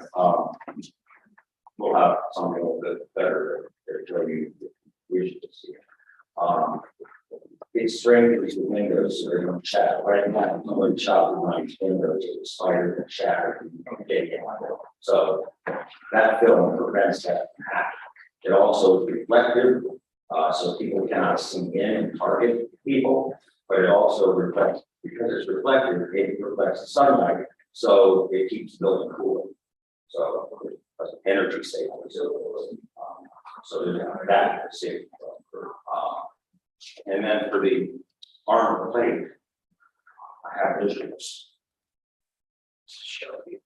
we'll have something a little bit better to show you, we should see. It strengthens the windows, so they don't shatter. Right now, when shot with my windows, it's spider and shattered. So that film prevents that from happening. It also is reflective, so people cannot see in and target people, but it also reflects, because it's reflective, it reflects the sunlight, so it keeps the building cool. So energy saving. So that is safe. And then for the armor plate, I have visuals. To show you.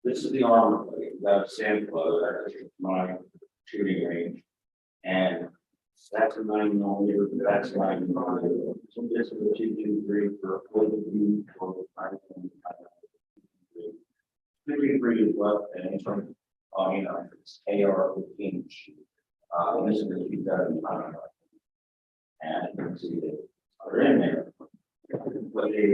This is the armor plate, that's Sandflow, that's my shooting range. And that's a 9mm, that's 9mm. So this is a 223 for a full view for 53 is left, and it's from, it's AR-15. And this is the 2005. And you can see that are in there. What they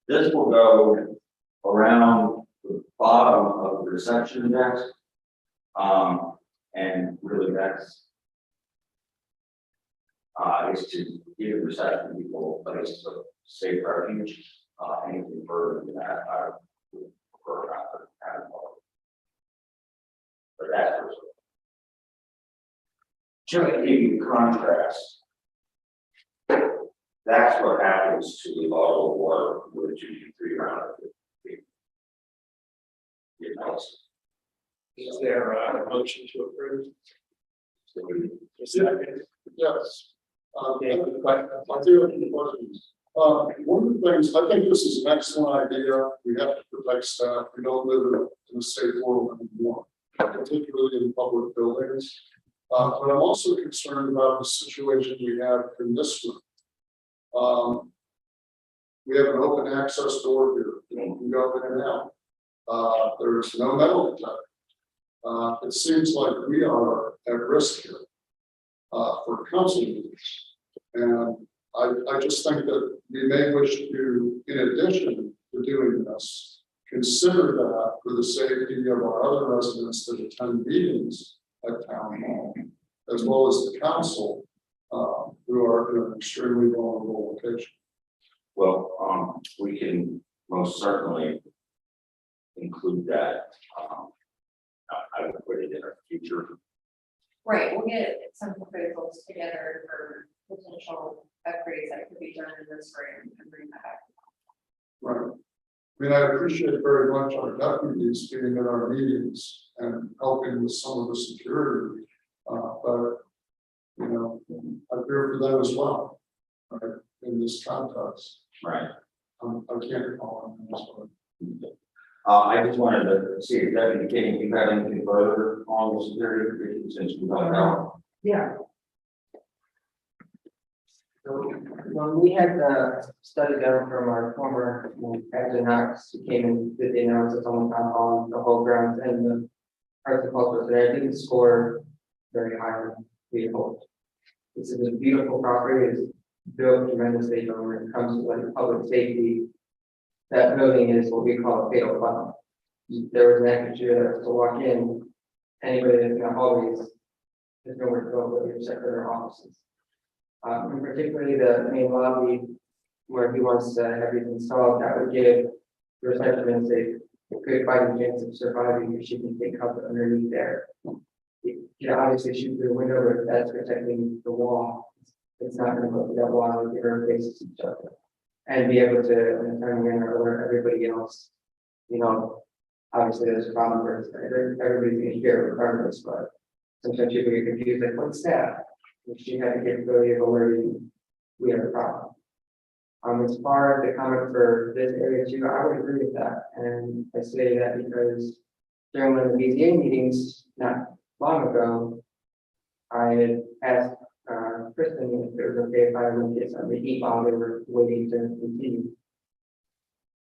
This will go around the bottom of the reception desk. And really that's is to give the reception people a place to safe refuge. Anything further than that, I would prefer not to have. But that's just to give you contrast. That's what happens to the bottle of water with a 223 round of it. Is there a motion to approve? Yes. I do have a few questions. One of the things, I think this is an excellent idea. We have to protect staff. We don't live in a safe world anymore, particularly in public buildings. But I'm also concerned about the situation we have in this room. We have an open access door here. You can go in and out. There's no metal detector. It seems like we are at risk here for council meetings. And I just think that we may wish to, in addition to doing this, consider that for the safety of our other residents that attend meetings at town hall, as well as the council, who are in an extremely vulnerable location. Well, we can most certainly include that. I would put it in our future. Right, we'll get some proposals together for potential upgrades that could be done in this room and bring that back. Right. I mean, I appreciate very much our deputies being in our meetings and helping with some of the security. But, you know, I fear for them as well, right, in this context. Right. I can't call on them as well. I just wanted to see if Deputy King, you got anything further on the security issue since we don't know. Yeah. So when we had the study done from our former Captain Knox, who came and did the analysis on the town hall, the whole grounds and the arts and culture, so I think the score very high, beautiful. This is a beautiful property, it's built tremendously when it comes to like public safety. That building is what we call a fatal funnel. There was an extra to walk in, anybody that's in the hallways, there's nowhere to go but except for their offices. And particularly the main lobby where he wants to have these installed, that would give the receptionist a good fighting chance of surviving if she can take cover underneath there. You can obviously shoot through the window, but that's protecting the wall. It's not going to go through that wall and get her faces each other. And be able to, in a timely manner, alert everybody else. You know, obviously there's a problem where everybody's going to hear regardless, but sometimes people get confused, like, what's that? if she had the capability of alerting, we have a problem. As far as the comment for this area too, I would agree with that, and I say that because during one of the BZA meetings not long ago, I had asked Kristen if it was okay if I would get some to eat while they were waiting to continue.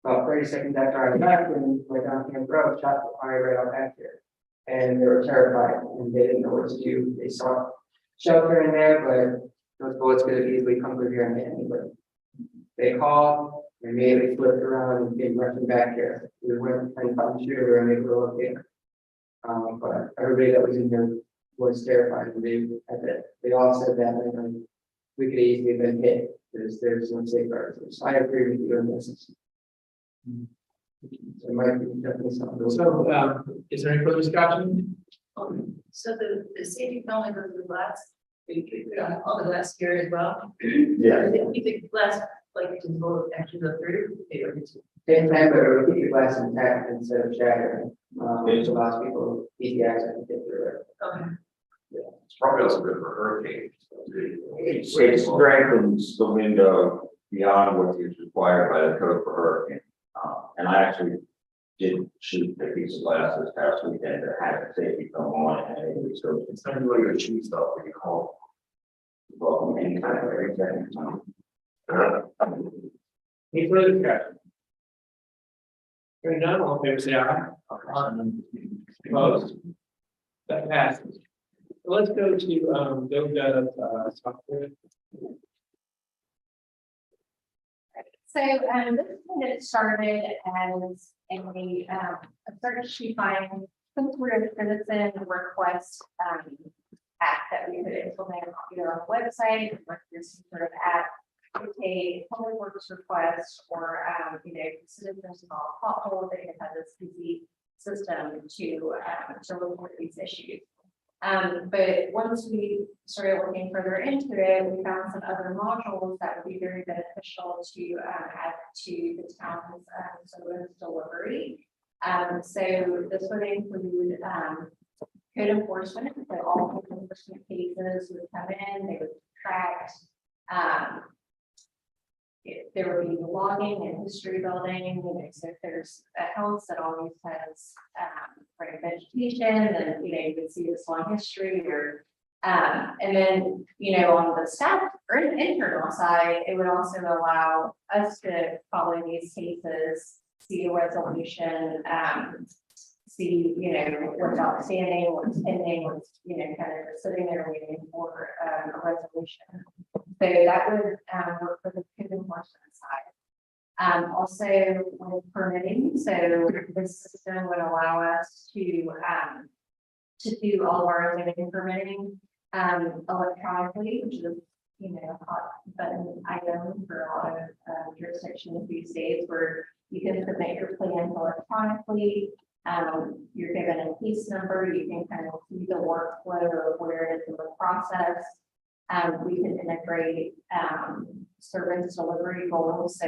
About 30 seconds after I left and went down Camp Road, shots were fired right out back here. And they were terrified and they didn't know what to do. They saw shelter in there, but those bullets could have easily come through here and hit anybody. They called, they immediately flipped around and came rushing back here. We went and found the shooter and they were okay. But everybody that was in here was terrified and they all said that and we could easily have been hit because there's no safeguards. So I agree with you on this. There might be definitely something. So, is there any further discussion? So the safety can only go through glass, we put on all the glass here as well. Yeah. If the glass, like, can go actually go through, they were just. Same time, but it would keep the glass intact instead of shattering. It allows people easy access to get through it. Okay. It's probably also good for hurricanes. It strengthens the window beyond what is required by the code for hurricane. And I actually did shoot a piece of glass this past weekend that had a safety film on it, and it was so It's not really going to choose stuff when you call. well, any kind of everything. Any further discussion? Hearing none, all in favor, say aye. Opposed? That passes. Let's go to, GovGov, software. So, this kind of started as a search to find some sort of citizen request, app that we could implement either on the website or through some sort of app. To take public works requests or, citizens involved pothole, they can have this easy system to report these issues. But once we started looking further into it, we found some other modules that would be very beneficial to add to the town's service delivery. So this would include code enforcement, so all code enforcement cases would come in, they would track. There would be logging and history building, so if there's a house that always has vegetation, then you can see this long history or and then on the staff or internal side, it would also allow us to follow these cases, see a resolution, see what's outstanding, what's pending, what's kind of sitting there waiting for a resolution. So that would work for the code enforcement side. Also with permitting, so this system would allow us to do all of our zoning permitting electronically, which is a hot button item for a lot of jurisdictions these days, where you can submit your plans electronically. You're given a case number, you can kind of see the workflow of where it is in the process. We can integrate service delivery goals. So,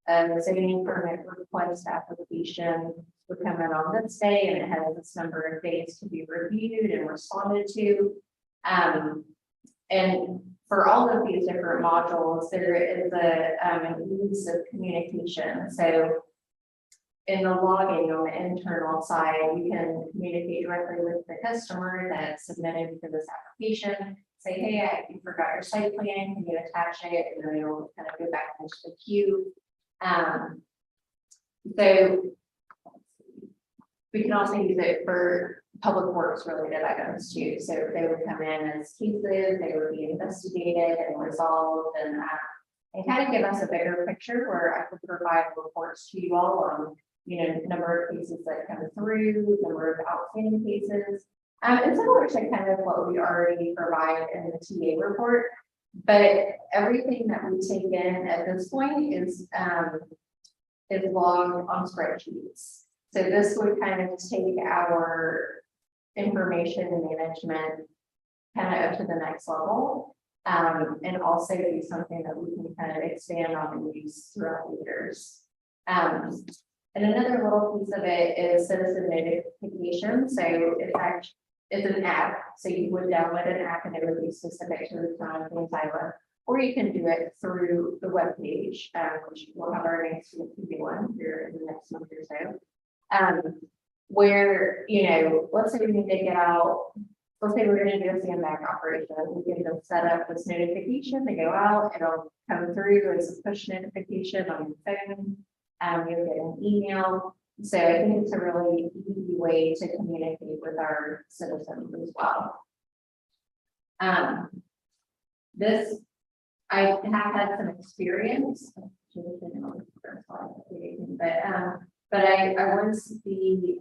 a zoning permit request application would come in on this day and it has this number of days to be reviewed and responded to. And for all of these different modules, there is an ease of communication. So in the logging on the internal side, you can communicate directly with the customer that submitted for this application. Say, hey, you forgot your site plan, can you attach it? And then it'll kind of go back into the queue. So we can also use it for public works related items too. So they would come in as cases, they would be investigated and resolved and kind of give us a bigger picture where I could provide reports to you all on number of cases that come through, number of outstanding cases. And similar to kind of what we already provide in the TA report, but everything that we take in at this point is logged on spreadsheets. So this would kind of take our information management kind of up to the next level, and also be something that we can kind of expand on and use throughout the years. And another little piece of it is citizen notification. So it's it's an app, so you would download an app and it would be specific to the town of Kings Island. Or you can do it through the webpage, which we'll have our next TV one here in the next month or so. Where, you know, let's say we need to get out, let's say we're gonna do a sandbag operation, we can just set up this notification to go out, it'll come through as a push notification on your phone. You'll get an email, so I think it's a really easy way to communicate with our citizens as well. This, I have had some experience. But I was the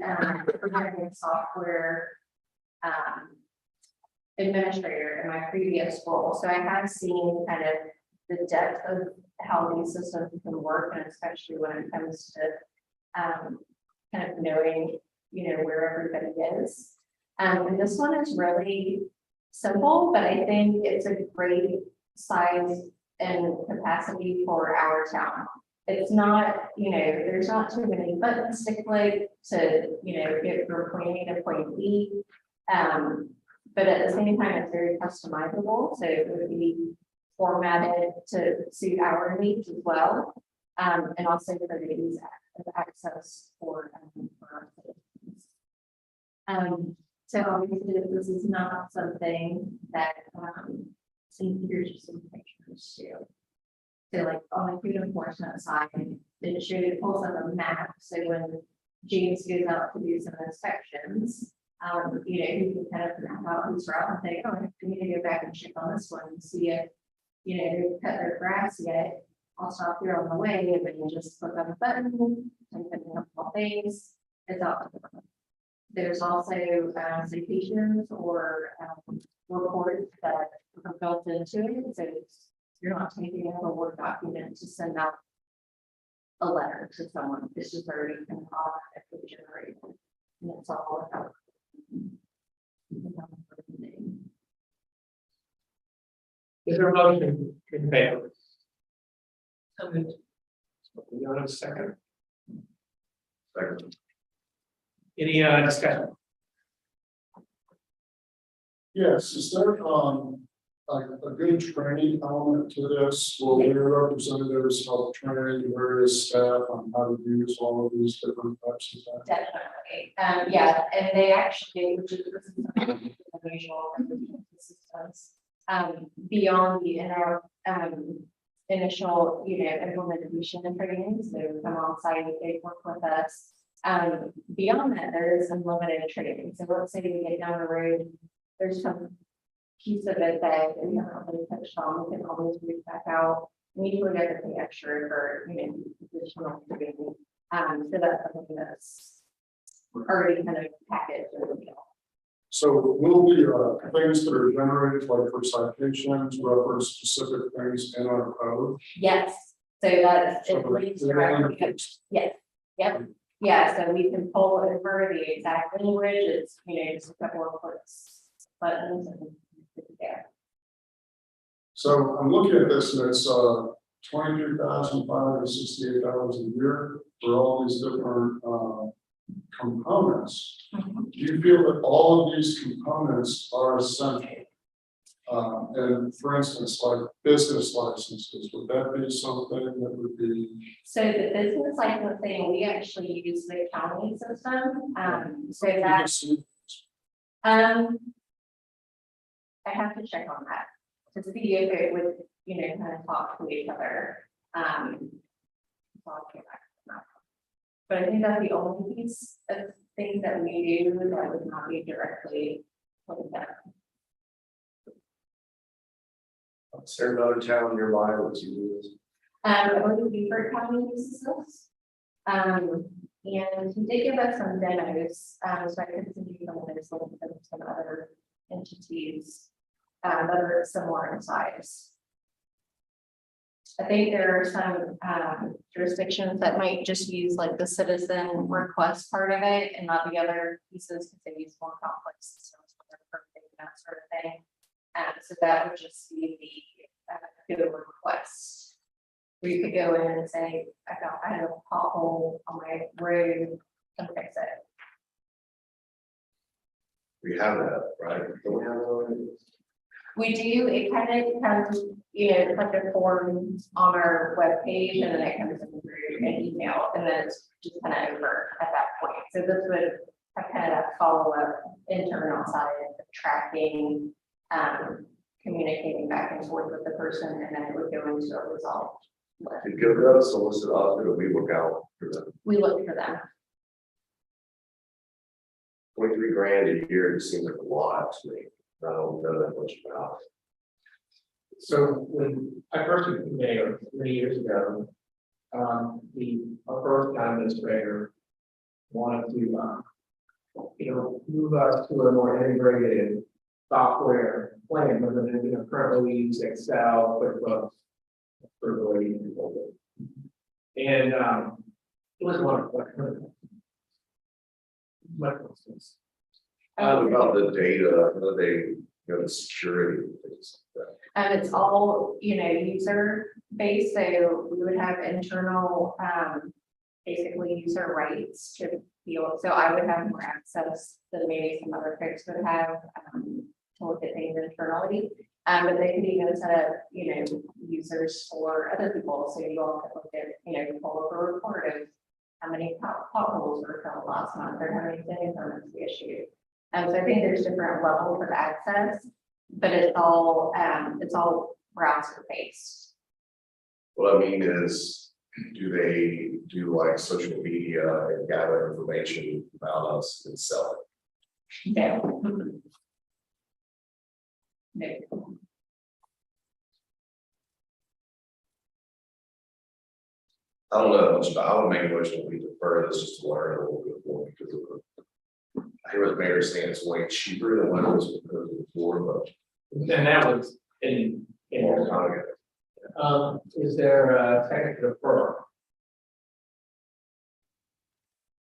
programming software administrator in my previous role, so I have seen kind of the depth of how these systems can work, and especially when it comes to kind of knowing, you know, where everybody is. And this one is really simple, but I think it's a great size and capacity for our town. It's not, you know, there's not too many buttons to click to, you know, get from point A to point B. But at the same time, it's very customizable, so it would be formatted to suit our needs as well. And also for the ease of access for our citizens. So obviously, this is not something that here's just some pictures too. So like on the food enforcement side, it pulls up a map. So when James goes out to do some inspections, you know, he can kind of map out his route and say, oh, I need to go back and check on this one and see if, you know, they've cut their grass yet. I'll stop here on the way, and then you just click on the button and put in a couple of things. It's out. There's also citations or reports that are built into it, so you're not taking out a Word document to send out a letter to someone. This is already kind of automatically generated, and it's all about. Is there a motion in favor? We don't have a second. Second. Any discussion? Yes, is there, like a good training element to this? Will your representatives help train various staff on how to use all of these different types of things? Definitely, yeah, and they actually, which is unusual systems, beyond the initial, you know, implementation and training, so come on site, they work with us. Beyond that, there is unlimited training. So let's say we get down the road, there's some piece of it that we haven't really touched on, we can always reach back out. We usually get the extra for, you know, additional training. So that's something that's already kind of packaged. So will the things that are generated, like for citations, reference specific things in our code? Yes, so that's, So it leads they're directly, fixed. yes, yep. Yeah, so we can pull over the exact language, it's, you know, just a couple of clicks, buttons and yeah. So I'm looking at this and it's $23,568 a year for all these different components. Do you feel that all of these components are essential? And for instance, like business licenses, would that be something that would be? So the business licensing, we actually use the county system, so that, I have to check on that to see if it would, you know, kind of talk to each other. So I'll get back to that. But I think that's the only piece of things that we do that would not be directly like that. Is there another town nearby that's using this? I believe Beaufort County uses this. And he did give us some demos, so I could send you some of those links and some other entities that are similar in size. I think there are some jurisdictions that might just use like the citizen request part of it and not the other pieces because they use more complex systems for their permitting and that sort of thing. So that would just be the request. Where you could go in and say, I have a pothole on my road, come fix it. We have that, right? Don't we have that already? We do, it kind of comes, you know, like a form on our webpage, and then it comes in through an email, and then it's just kind of over at that point. So this would have kind of that follow-up internal side of tracking, communicating back and forth with the person, and then it would go into a result. To give them a solicit out, or we look out for them. We look for them. 23 grand a year, it seems like a lot to me. I don't know that much about it. So when I first became mayor 3 years ago, our first town administrator wanted to, move us to a more integrated software plan, rather than, currently we use Excel, QuickBooks, for the way people do. And, it was wonderful. Wonderful. About the data, they, the security, things like that. And it's all, user based, so we would have internal, basically user rights to feel, so I would have more access than maybe some other folks would have, to look at things internally. But they could even set up, users for other people, so you all could look at, pull up a report of how many potholes were filled last month, or how many city permits we issued. So I think there's different levels of access, but it's all browser based. What I mean is, do they do like social media and gather information about us and sell it? No. No. I don't know much about, I would make a motion we defer this just to learn a little bit more, because of I hear the mayor saying it's way cheaper than what it was before, but. And that was in. Long time ago. Is there a technical deferral?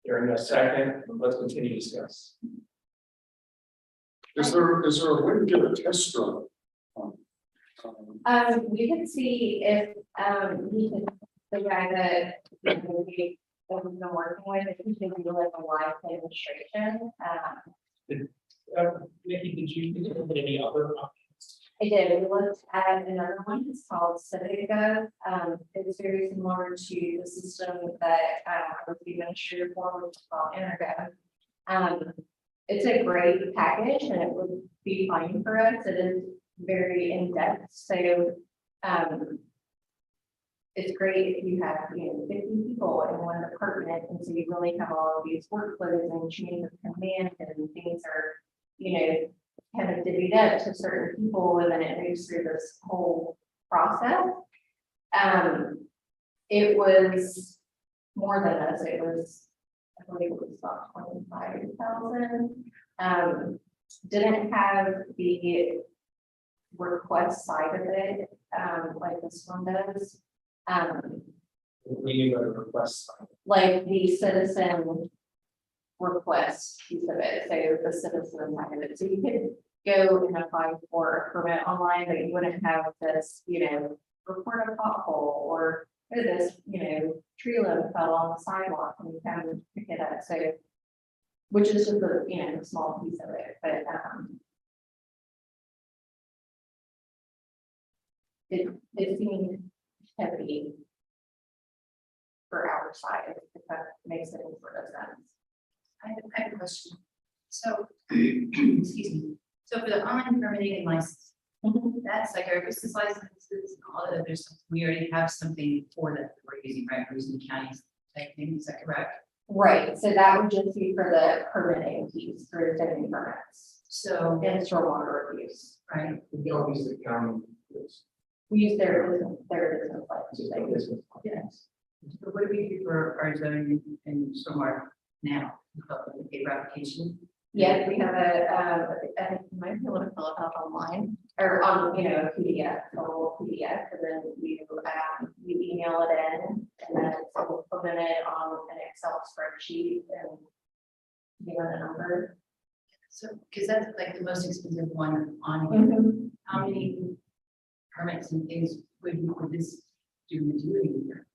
During a second, let's continue to discuss. Is there a way to get a test run? We could see if, we could, the guy that we've been working with, if he could do like a live demonstration. Nikki, did you think of any other options? I did, we looked at another one, it's called Civica. It's very similar to the system that, was the administrative form, which is called Energo. It's a great package, and it would be fine for us, it is very in-depth, so, it's great if you have, 50 people in one department, and so you really have all of these workflows and chains of command, and things are, kind of divvied up to certain people, and then it moves through this whole process. It was more than us, it was, I believe it was about 25,000. Didn't have the request side of it, like this one does. We need a request. Like the citizen request piece of it, so the citizen side of it, so you could go and apply for a permit online, but you wouldn't have this, report a pothole, or this, tree limb fell on the sidewalk, and you kind of pick it up, so. Which is just a, a small piece of it, but, it seemed heavy for our side, if that makes any sort of sense. I have a question. So, excuse me. So for the online permitting and license, that's like our business licenses and all the other stuff. We already have something for that we're using, right? We're using counties type thing, is that correct? Right, so that would just be for the permitting piece, for zoning permits. So, And stormwater reviews. right, We don't use the county. We use their business license. yes. So what do we do for our zoning and stormwater now? The paper application? Yes, we have I think you might be able to fill it out online, or on, a PDF, a little PDF, and then you email it in, and then it's put it on an Excel spreadsheet and give it a number. So, because that's like the most expensive one on here. How many permits and things would this do in a year?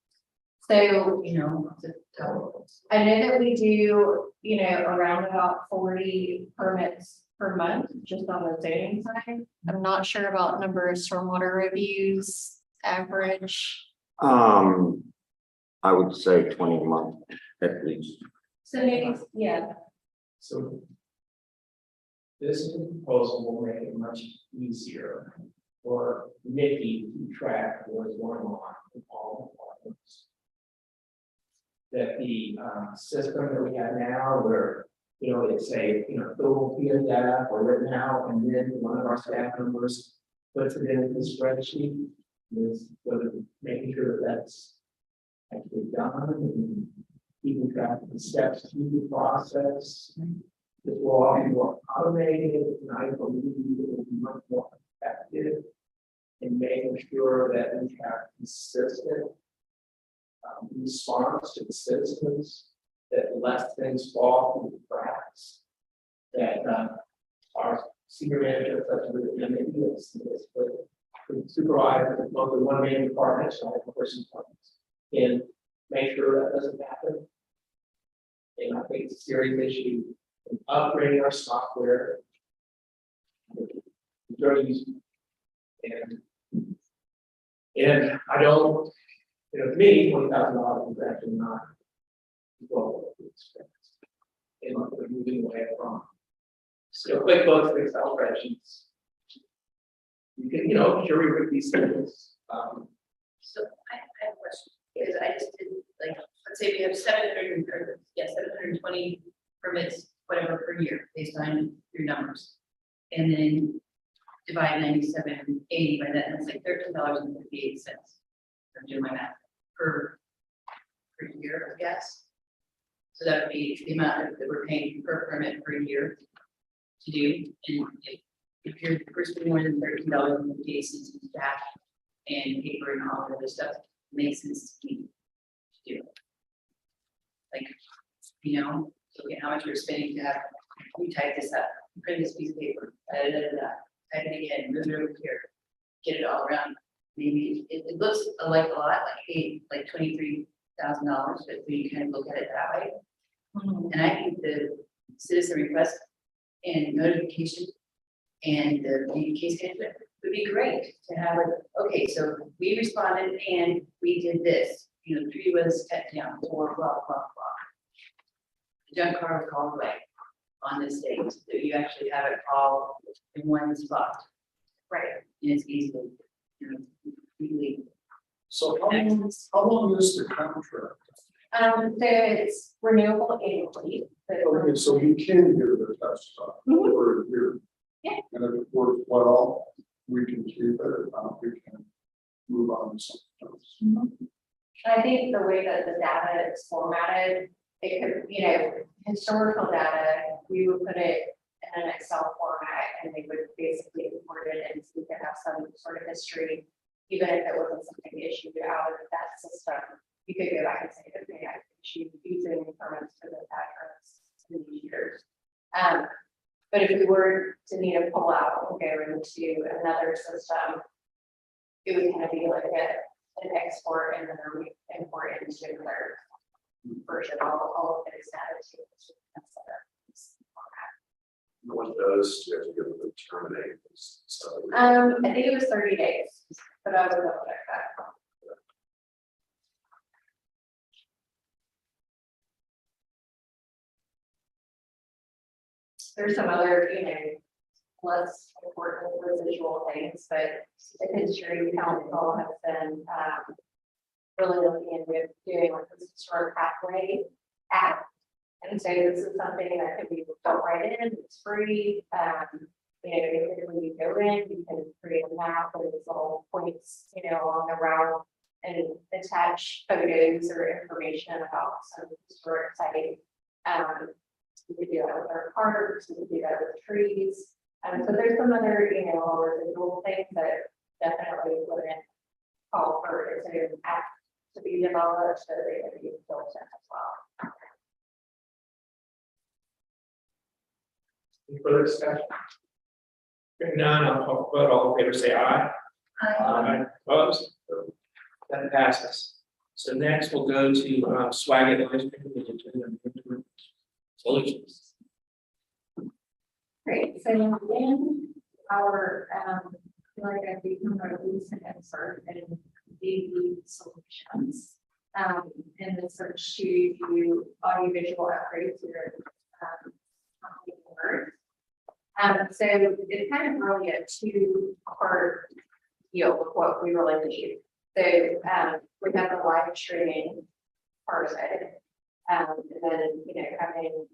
So, to tell. I know that we do, around about 40 permits per month, just on the zoning side. I'm not sure about number of stormwater reviews, average. I would say 20 a month at least. So maybe, yeah, So. This proposal will make it much easier for Nikki to track what's going on in all departments. That the system that we have now where, you know, it's a, you know, Google PDF or written out, and then one of our staff members puts it in the spreadsheet. Is sort of making sure that that's actually done and keeping track of the steps through the process. It will all be more automated, and I believe it will be much more effective in making sure that we have consistent response to the citizens, that less things fall through the cracks, that our senior manager, such as the MAPs, supervisors, both the one main department, so the person departments, and make sure that doesn't happen. And I think it's a serious issue. Upgrading our software. And I don't, you know, to me, $20,000 is actually not what we expect. And we're moving away from. So QuickBooks, Excel spreadsheets. You can, you know, jury rig these things. So I have a question, because I just did, like, let's say we have 720 permits, whatever per year, based on your numbers. And then divide 9780 by that, and it's like $13.58. I'm doing my math per year, I guess. So that would be the amount that we're paying per permit per year to do. And if you're spending more than $13.58 in staff and paper and all the other stuff, it makes sense to me to do. Like, you know, so look at how much we're spending to have, you type this up, print this piece of paper, type it again, move it over here, get it all around. Maybe it looks like a lot, like $23,000, but when you kind of look at it that way. And I think the citizen request and notification and the case management would be great to have it. Okay, so we responded and we did this. You know, 3 was cut down, 4, blah, blah, blah. The junk car was called away on this date, so you actually have it all in one spot. Right. And it's easily, you know, really. So how long is the contract? so it's renewable annually. Okay, so you can give it a test for a year. Yeah. And if it works well, we can keep it, we can move on to something else. I think the way that the data is formatted, it could, you know, historical data, we would put it in an Excel format and they would basically import it and so we could have some sort of history, even if it wasn't something issued out of that system. You could go back and say, okay, I issued using permits for the address in these years. But if we were to need a pull out or go into another system, it would kind of be like an export and then we import it into another version, all of it is added to it. What does, you have to give them a terminate? I think it was 30 days, but I would double check that. There's some other, you know, less important residual things, but the history council has been really looking into doing like this historic pathway app. And so this is something that can be built right in, it's free. You know, basically you go in, you can create a map with these little points, you know, along the route and attach photos or information about some historic site. We could do that with our parks, we could do that with trees. So there's some other, you know, residual things that definitely wouldn't call for its own app to be developed, so they could be built in as well. Any further discussion? Hearing none, I'll talk about all in favor, say aye. Aye. Opposed? That passes. So next we'll go to Swaggart Ice Cream Solutions. Great, so in our, like I've become a recent expert in AV solutions. In the search to do audiovisual upgrades here. So it's kind of really a two-part deal with what we really need. So we have the live streaming part of it. And then, having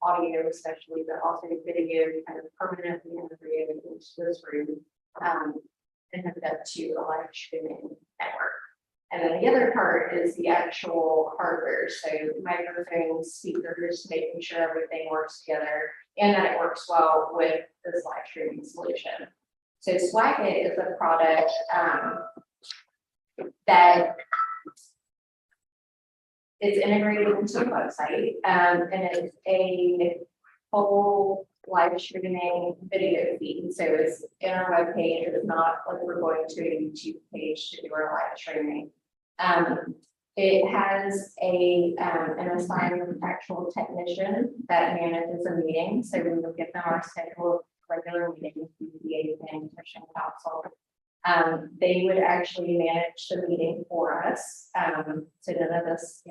audio especially, but also video kind of permanently integrated into this room. And hook it up to a live streaming network. And then the other part is the actual hardware, so microphones, speakers, making sure everything works together and that it works well with this live streaming solution. So Swagit is a product that is integrated into the website, and it's a full live streaming video feed. So it's in our web page. It's not like we're going to a YouTube page to do our live streaming. It has an assigned actual technician that manages a meeting. So we will give them our scheduled regular meetings, BPA, planning commission, council. They would actually manage the meeting for us. So none of this,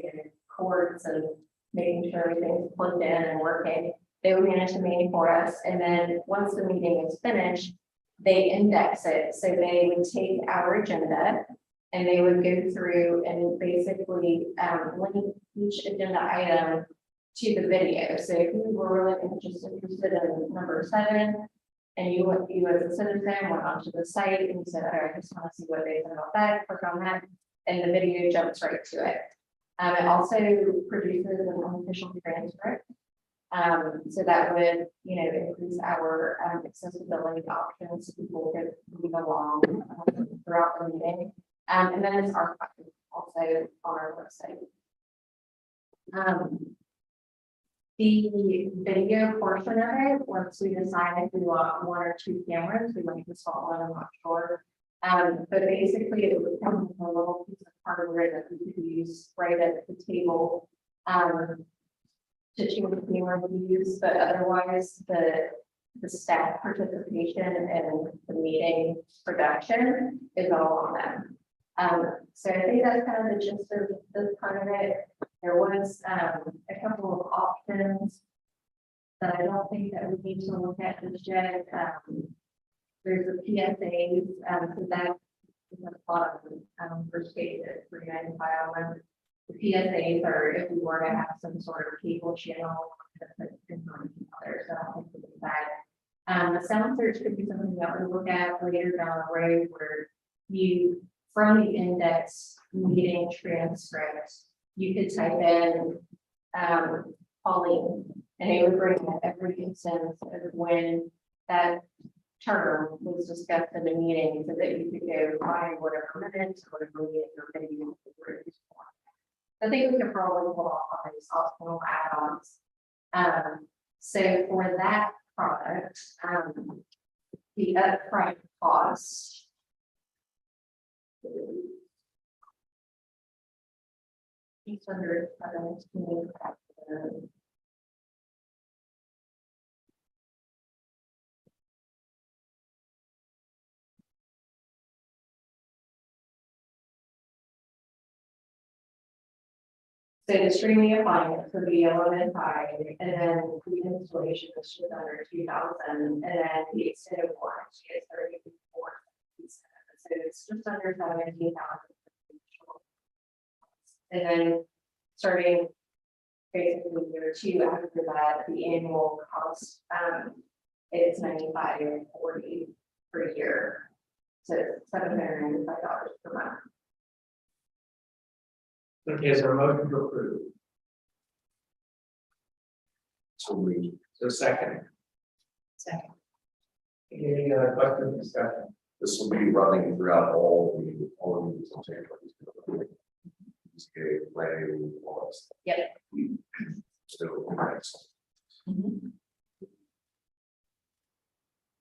cords and making sure everything's plugged in and working. They would manage the meeting for us. And then once the meeting is finished, they index it. So they would take our agenda and they would go through and basically link each agenda item to the video. So if you were really interested in number 7, and you as a citizen went onto the site and you said, all right, I just want to see what they said about that, click on that, and the video jumps right to it. It also produces an unofficial transcript. So that would, increase our accessibility options so people could move along throughout the meeting. And then it's archived also on our website. The video portion of it, once we decide if we want 1 or 2 cameras, we might install one, I'm not sure. But basically it would come with a little piece of hardware that we could use right at the table to choose the camera we use, but otherwise the staff participation and the meeting production is all on them. So I think that's kind of the gist of this part of it. There was a couple of options that I don't think that we need to look at just yet. There's the PSAs, so that is a lot of first state at 395 on the PSAs are if we were to have some sort of cable channel that is on there, so I don't think we do that. The sound search could be something that we look at later down the road where you from the index meeting transcript, you could type in Pauline, and it would bring up every instance of when that term was discussed in the meeting, so that you could go find whatever minutes or whatever meeting or video. I think we could probably pull off on these optional add-ons. So for that product, the upfront cost. $600. So the streaming appliance would be $11,500, and then the installation is just under $2,000, and then the extended warranty is $34,000. So it's just under $17,000. And then starting basically year 2 after that, the annual cost is $95.40 per year, so $795 per month. Okay, is there a motion to approve? So So second. Second. Any other questions, discussion? this will be running throughout all of these changes. Planning, all that stuff. Yep. So, next.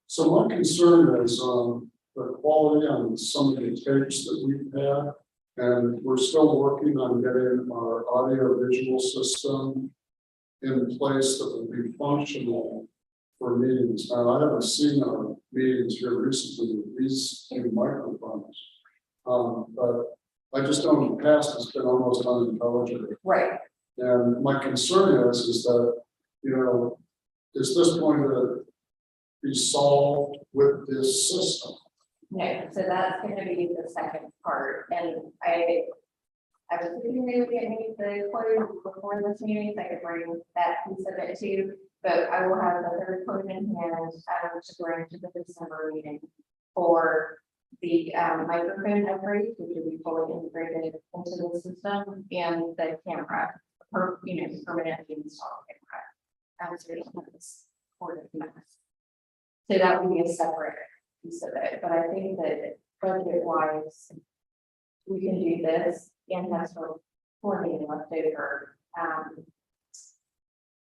So my concern is the quality on some of the tapes that we've had. And we're still working on getting our audio visual system in place that will be functional for meetings. Now, I haven't seen our meetings here recently with these new microphones. But I just know in the past, it's been almost unintelligible. Right. And my concern is that, you know, is this going to be solved with this system? No, so that's gonna be the second part, and I was thinking maybe getting the quote before this meeting, so I could bring that piece of it too. But I will have the third quote in hand, to bring to the December meeting for the microphone upgrade, which will be fully integrated into the system, and the camera, permanently installed camera. So there's this quarter mass. So that would be a separate piece of it, but I think that budget wise, we can do this and have some coordinating left over,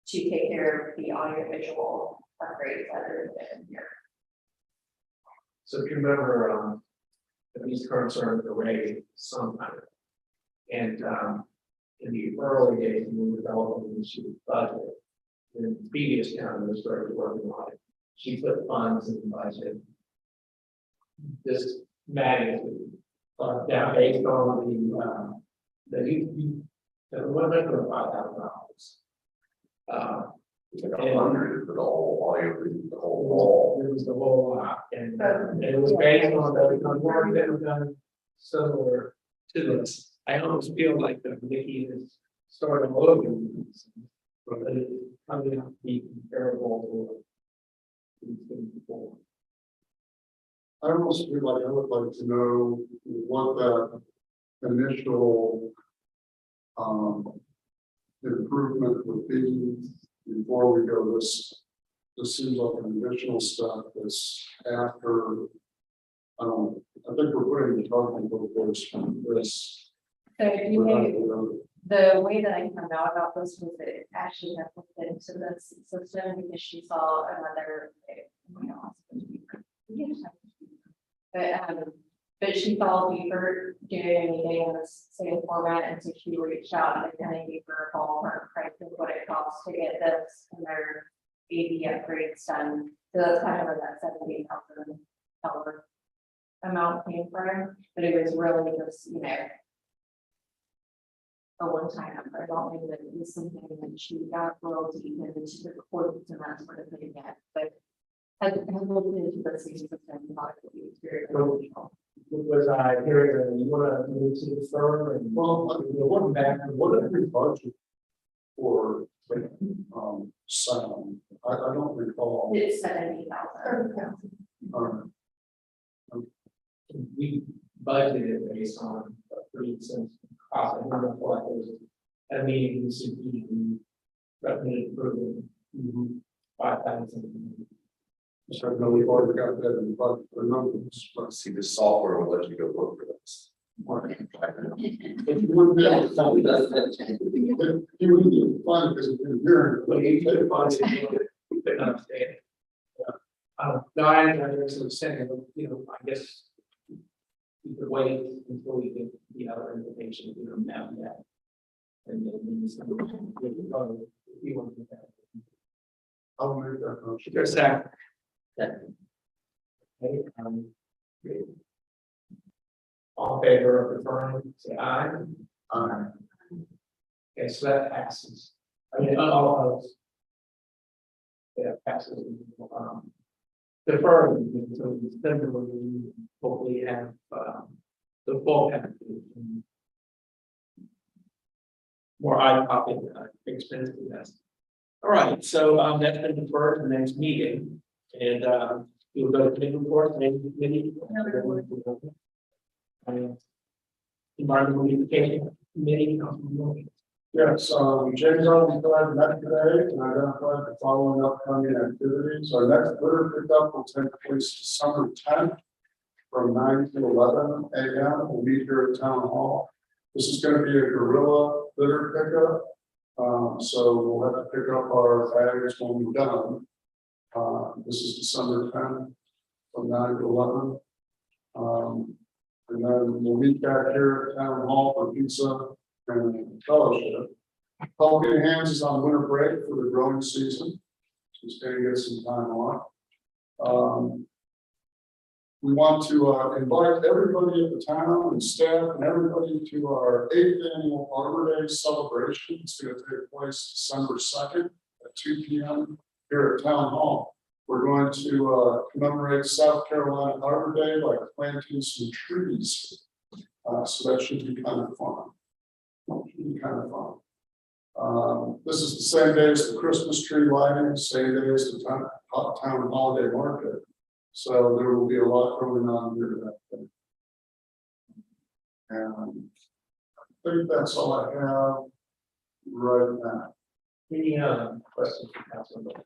to take care of the audio visual upgrades that are in here. So if you remember, these concerns were raised sometime. And in the early days, when we were developing the issue budget, in the previous county was started working on it. She put funds in the budget. This magnitude, down based on the limit of $5,000. Like 100 for the whole audio, the whole wall. It was the whole lot, and it was based on the work that was done similar to this. I almost feel like the Mickey is starting over, but it's coming out to be comparable to these things before. I almost feel like I would like to know what that initial improvement would be before we go this. This seems like an additional step that's after. I think we're putting the talking about this. So if you make, the way that I found out about this was that it actually had put into this system because she saw another, but she saw Beaver doing anything in the same format, and so she reached out and kind of gave her a ballpark price of what it costs to get this and their AV upgrades done. So that's kind of where that $78,000 amount came from, but it was really just, a one-time number. I don't think that it was something that she got royalty and she took quotes and that sort of thing yet, but has looked into the system and thought it would be very beneficial. Was I hearing that you want to move to the firm and Looking back, what did we budget for sound? I don't recall. It's 70,000. we budgeted based on a pretty sensitive cost. I don't know what it was. At a meeting, we should be recommended improvement. 5,000. So no, we've already got that in the budget for numbers. Let's see, the software will let you go look for this. If you wouldn't be able to tell me that, you wouldn't be fun because it's been here. But you could find it, we could understand it. No, I understand, saying, I guess. We could wait until we get the other information, we don't have that. And then we just. We can go, if you want to do that. I'll make that motion. There's a second. Okay, all in favor of referring, say aye. Aye. Okay, so that passes. I mean, all opposed. Yeah, passes. Deferring until December, we hopefully have the full package. More eye popping expenses. Yes. All right, so that's been deferred to the next meeting, and you'll go to committee report, committee. Environmental Beautification Committee. Yes, James already provided that today and identified the following upcoming activities. Our next litter pickup will take place December 10th from 9 to 11 a.m. We'll meet here at Town Hall. This is going to be a guerrilla litter pickup. So we'll have to pick up our bags when we're done. This is December 10th from 9 to 11. And then we'll meet back here at Town Hall for pizza and fellowship. Helping Hands is on winter break for the growing season. She's going to get some time off. We want to invite everybody at the town and staff and everybody to our 8th annual Arbor Day celebration. It's going to take place December 2nd at 2 p.m. here at Town Hall. We're going to commemorate South Carolina Arbor Day by planting some trees. So that should be kind of fun. This is the same day as the Christmas tree lighting, same day as the town holiday market. So there will be a lot going on here that day. And I think that's all I have right now. Any questions for Councilman?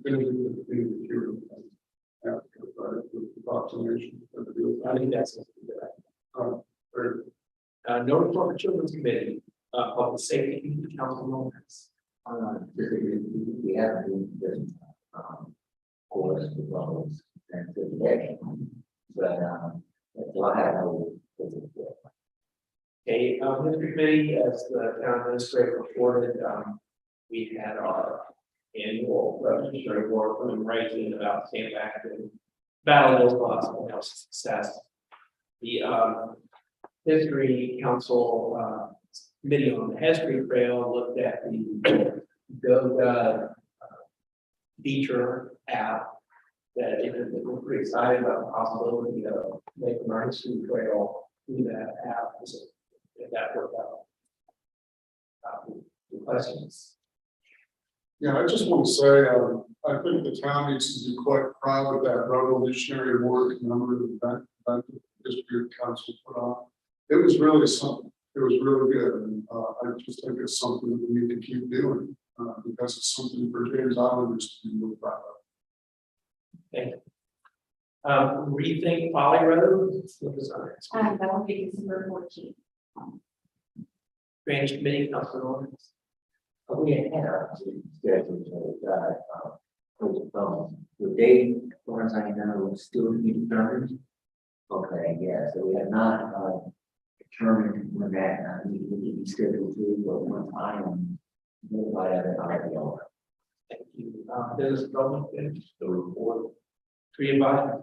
Going to do the hearing after the proclamation. I think that's no report for Children's Committee, Public Safety Committee, Councilman Lawrence. We have been, course, with those and today, but I have no. Okay, History Committee, as the town administrator reported, we had our annual Revolutionary War commemoration about Camp Acton, Battle of the Lost and success. The History Council Committee on the History Trail looked at the GoGov feature app that we're pretty excited about the possibility of making our history trail through that app. So if that worked out. Questions? Yeah, I just want to say, I think the town needs to be quite proud of that Revolutionary War commemorative event that the History Council put on. It was really something. It was really good, and I just think it's something that we need to keep doing because it's something for James Islanders to be really proud of. Thank you. Rethink Poly Road. That will be December 14th. Drainage Committee, Councilman Lawrence. We had our scheduled the date, as far as I know, is still to be determined. Okay, yeah, so we have not determined when that meeting will be scheduled to, but one time, nobody had an idea. Thank you. Business Development Committee, the report. Tree advisor.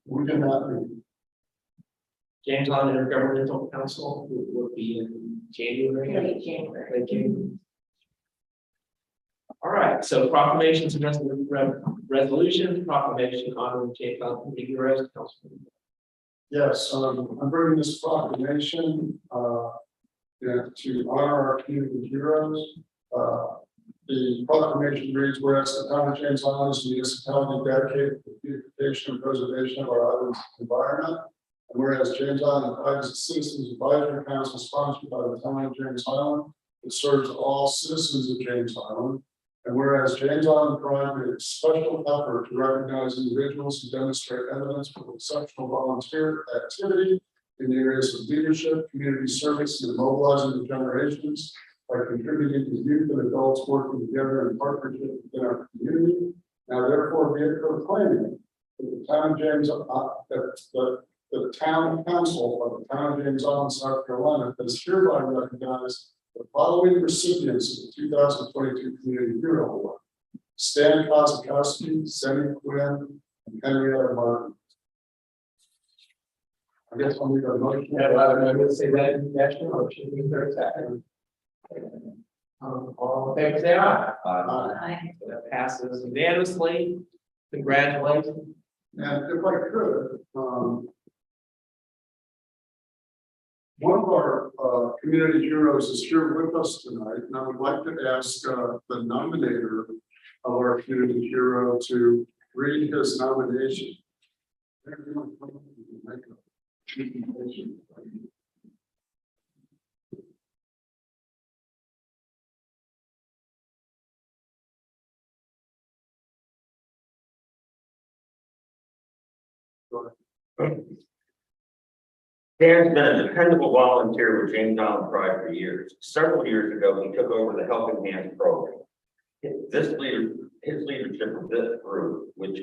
We can have James Island Intergovernmental Council will be in January. Late January. Late January. All right, so proclamations and resolutions, proclamation honoring James Island Community Heroes. Councilman. Yes, I'm bringing this proclamation to honor our community heroes. The proclamation reads, whereas the town of James Island is a municipality dedicated to the beautification and preservation of our island's environment. And whereas James Island Privacy Citizens Advisory Council sponsored by the town of James Island, it serves all citizens of James Island. And whereas James Island Pride made a special effort to recognize individuals who demonstrate evidence of exceptional volunteer activity in the areas of leadership, community service, and mobilizing the generations by contributing to youth and adults working together in partnership within our community. Now therefore be it proclaimed that the town of James, the town council of the town of James Island, South Carolina, has hereby recognized the following recipients of the 2022 Community Hero Award: Stan Kozakowski, Sammy Quinn, and Henrietta Martin. I guess I'll make a motion. Yeah, I'm going to say that that's your motion. We start second. All in favor, say aye. Aye. That passes unanimously. Congratulations. And if I could, one of our community heroes is here with us tonight, and I would like to ask the nominator of our community hero to read his nomination. Dan's been a dependable volunteer with James Island Pride for years. Several years ago, he took over the Helping Hands program. His leadership of this group, which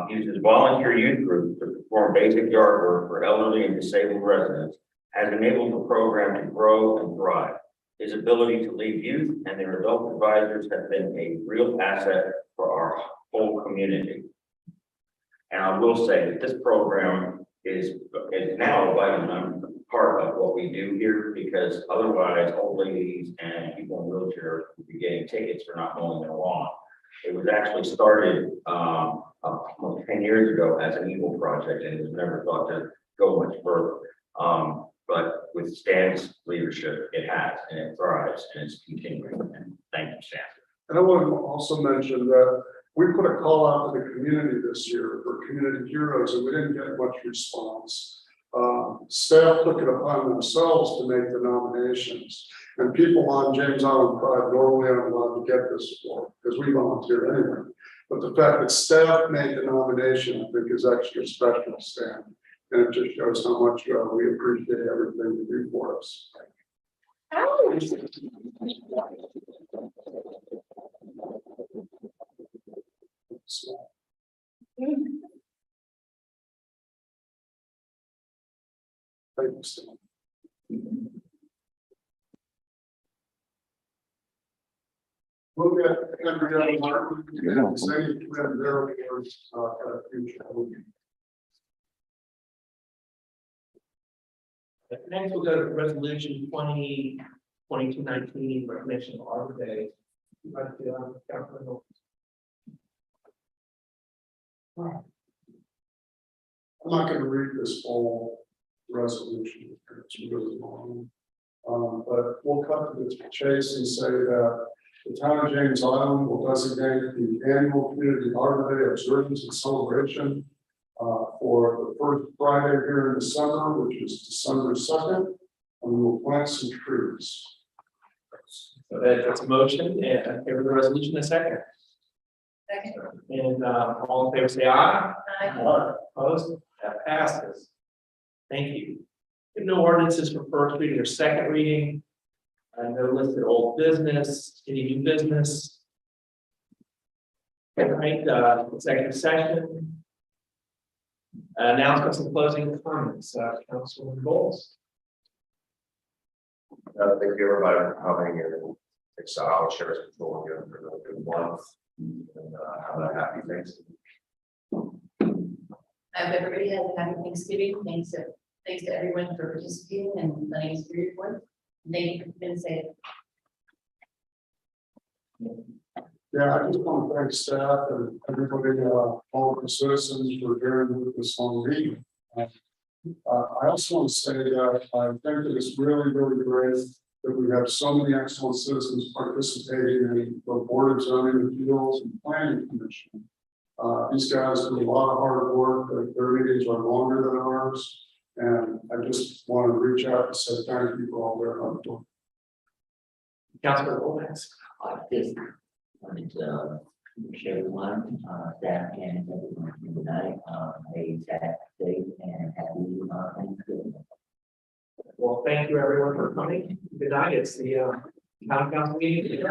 uses volunteer youth groups to perform basic yard work for elderly and disabled residents, has enabled the program to grow and thrive. His ability to lead youth and their adult advisors has been a real asset for our whole community. And I will say that this program is now a vital part of what we do here, because otherwise old ladies and people in wheelchairs would be getting tickets for not mowing their lawn. It was actually started almost 10 years ago as an Eagle project, and it was never thought to go much further. But with Stan's leadership, it has, and it thrives, and it's continuing. And thank you, Stan. And I want to also mention that we put a call out to the community this year for community heroes, and we didn't get much response. Staff took it upon themselves to make the nominations, and people on James Island Pride normally aren't allowed to get this for, because we volunteer anyway. But the fact that staff made the nomination, I think, is extra special, Stan. And it just shows how much we appreciate everything you do for us. Thank you, Stan. We'll get Henrietta Martin. Say to them their awards, future. Next, we'll go to resolution 2022-19, recognition of Arbor Day. Councilman Knowles. I'm not going to read this whole resolution, it's really long. But we'll cut to the chase and say that the town of James Island will designate the annual community Arbor Day observance and celebration for the first Friday here in December, which is December 2nd, and we will plant some trees. So that's a motion, and favor the resolution in a second. Second. And all in favor, say aye. Aye. Opposed? That passes. Thank you. No ordinances for first reading or second reading. No listed old business, any new business. All right, executive session. Announcements and closing comments, Councilman Bowles. Thank you everybody for coming, and it's I'll share this control again for the good month and have a happy Thanksgiving. I hope everybody has a happy Thanksgiving. Thanks to everyone for participating and letting us hear your voice. Thank you for being safe. Yeah, I just want to thank staff and everybody, all the citizens for bearing with this long meeting. I also want to say that I think that it's really, really great that we have so many excellent citizens participating in the Board of Zoning Appeals and Planning Commission. These guys do a lot of hard work. Their meetings are longer than ours. And I just want to reach out and say thank you for all their hard work. Councilman Bowles. Just wanted to wish everyone, staff and everyone tonight, a safe and happy Thanksgiving. Well, thank you everyone for coming. Good night. It's the town council meeting.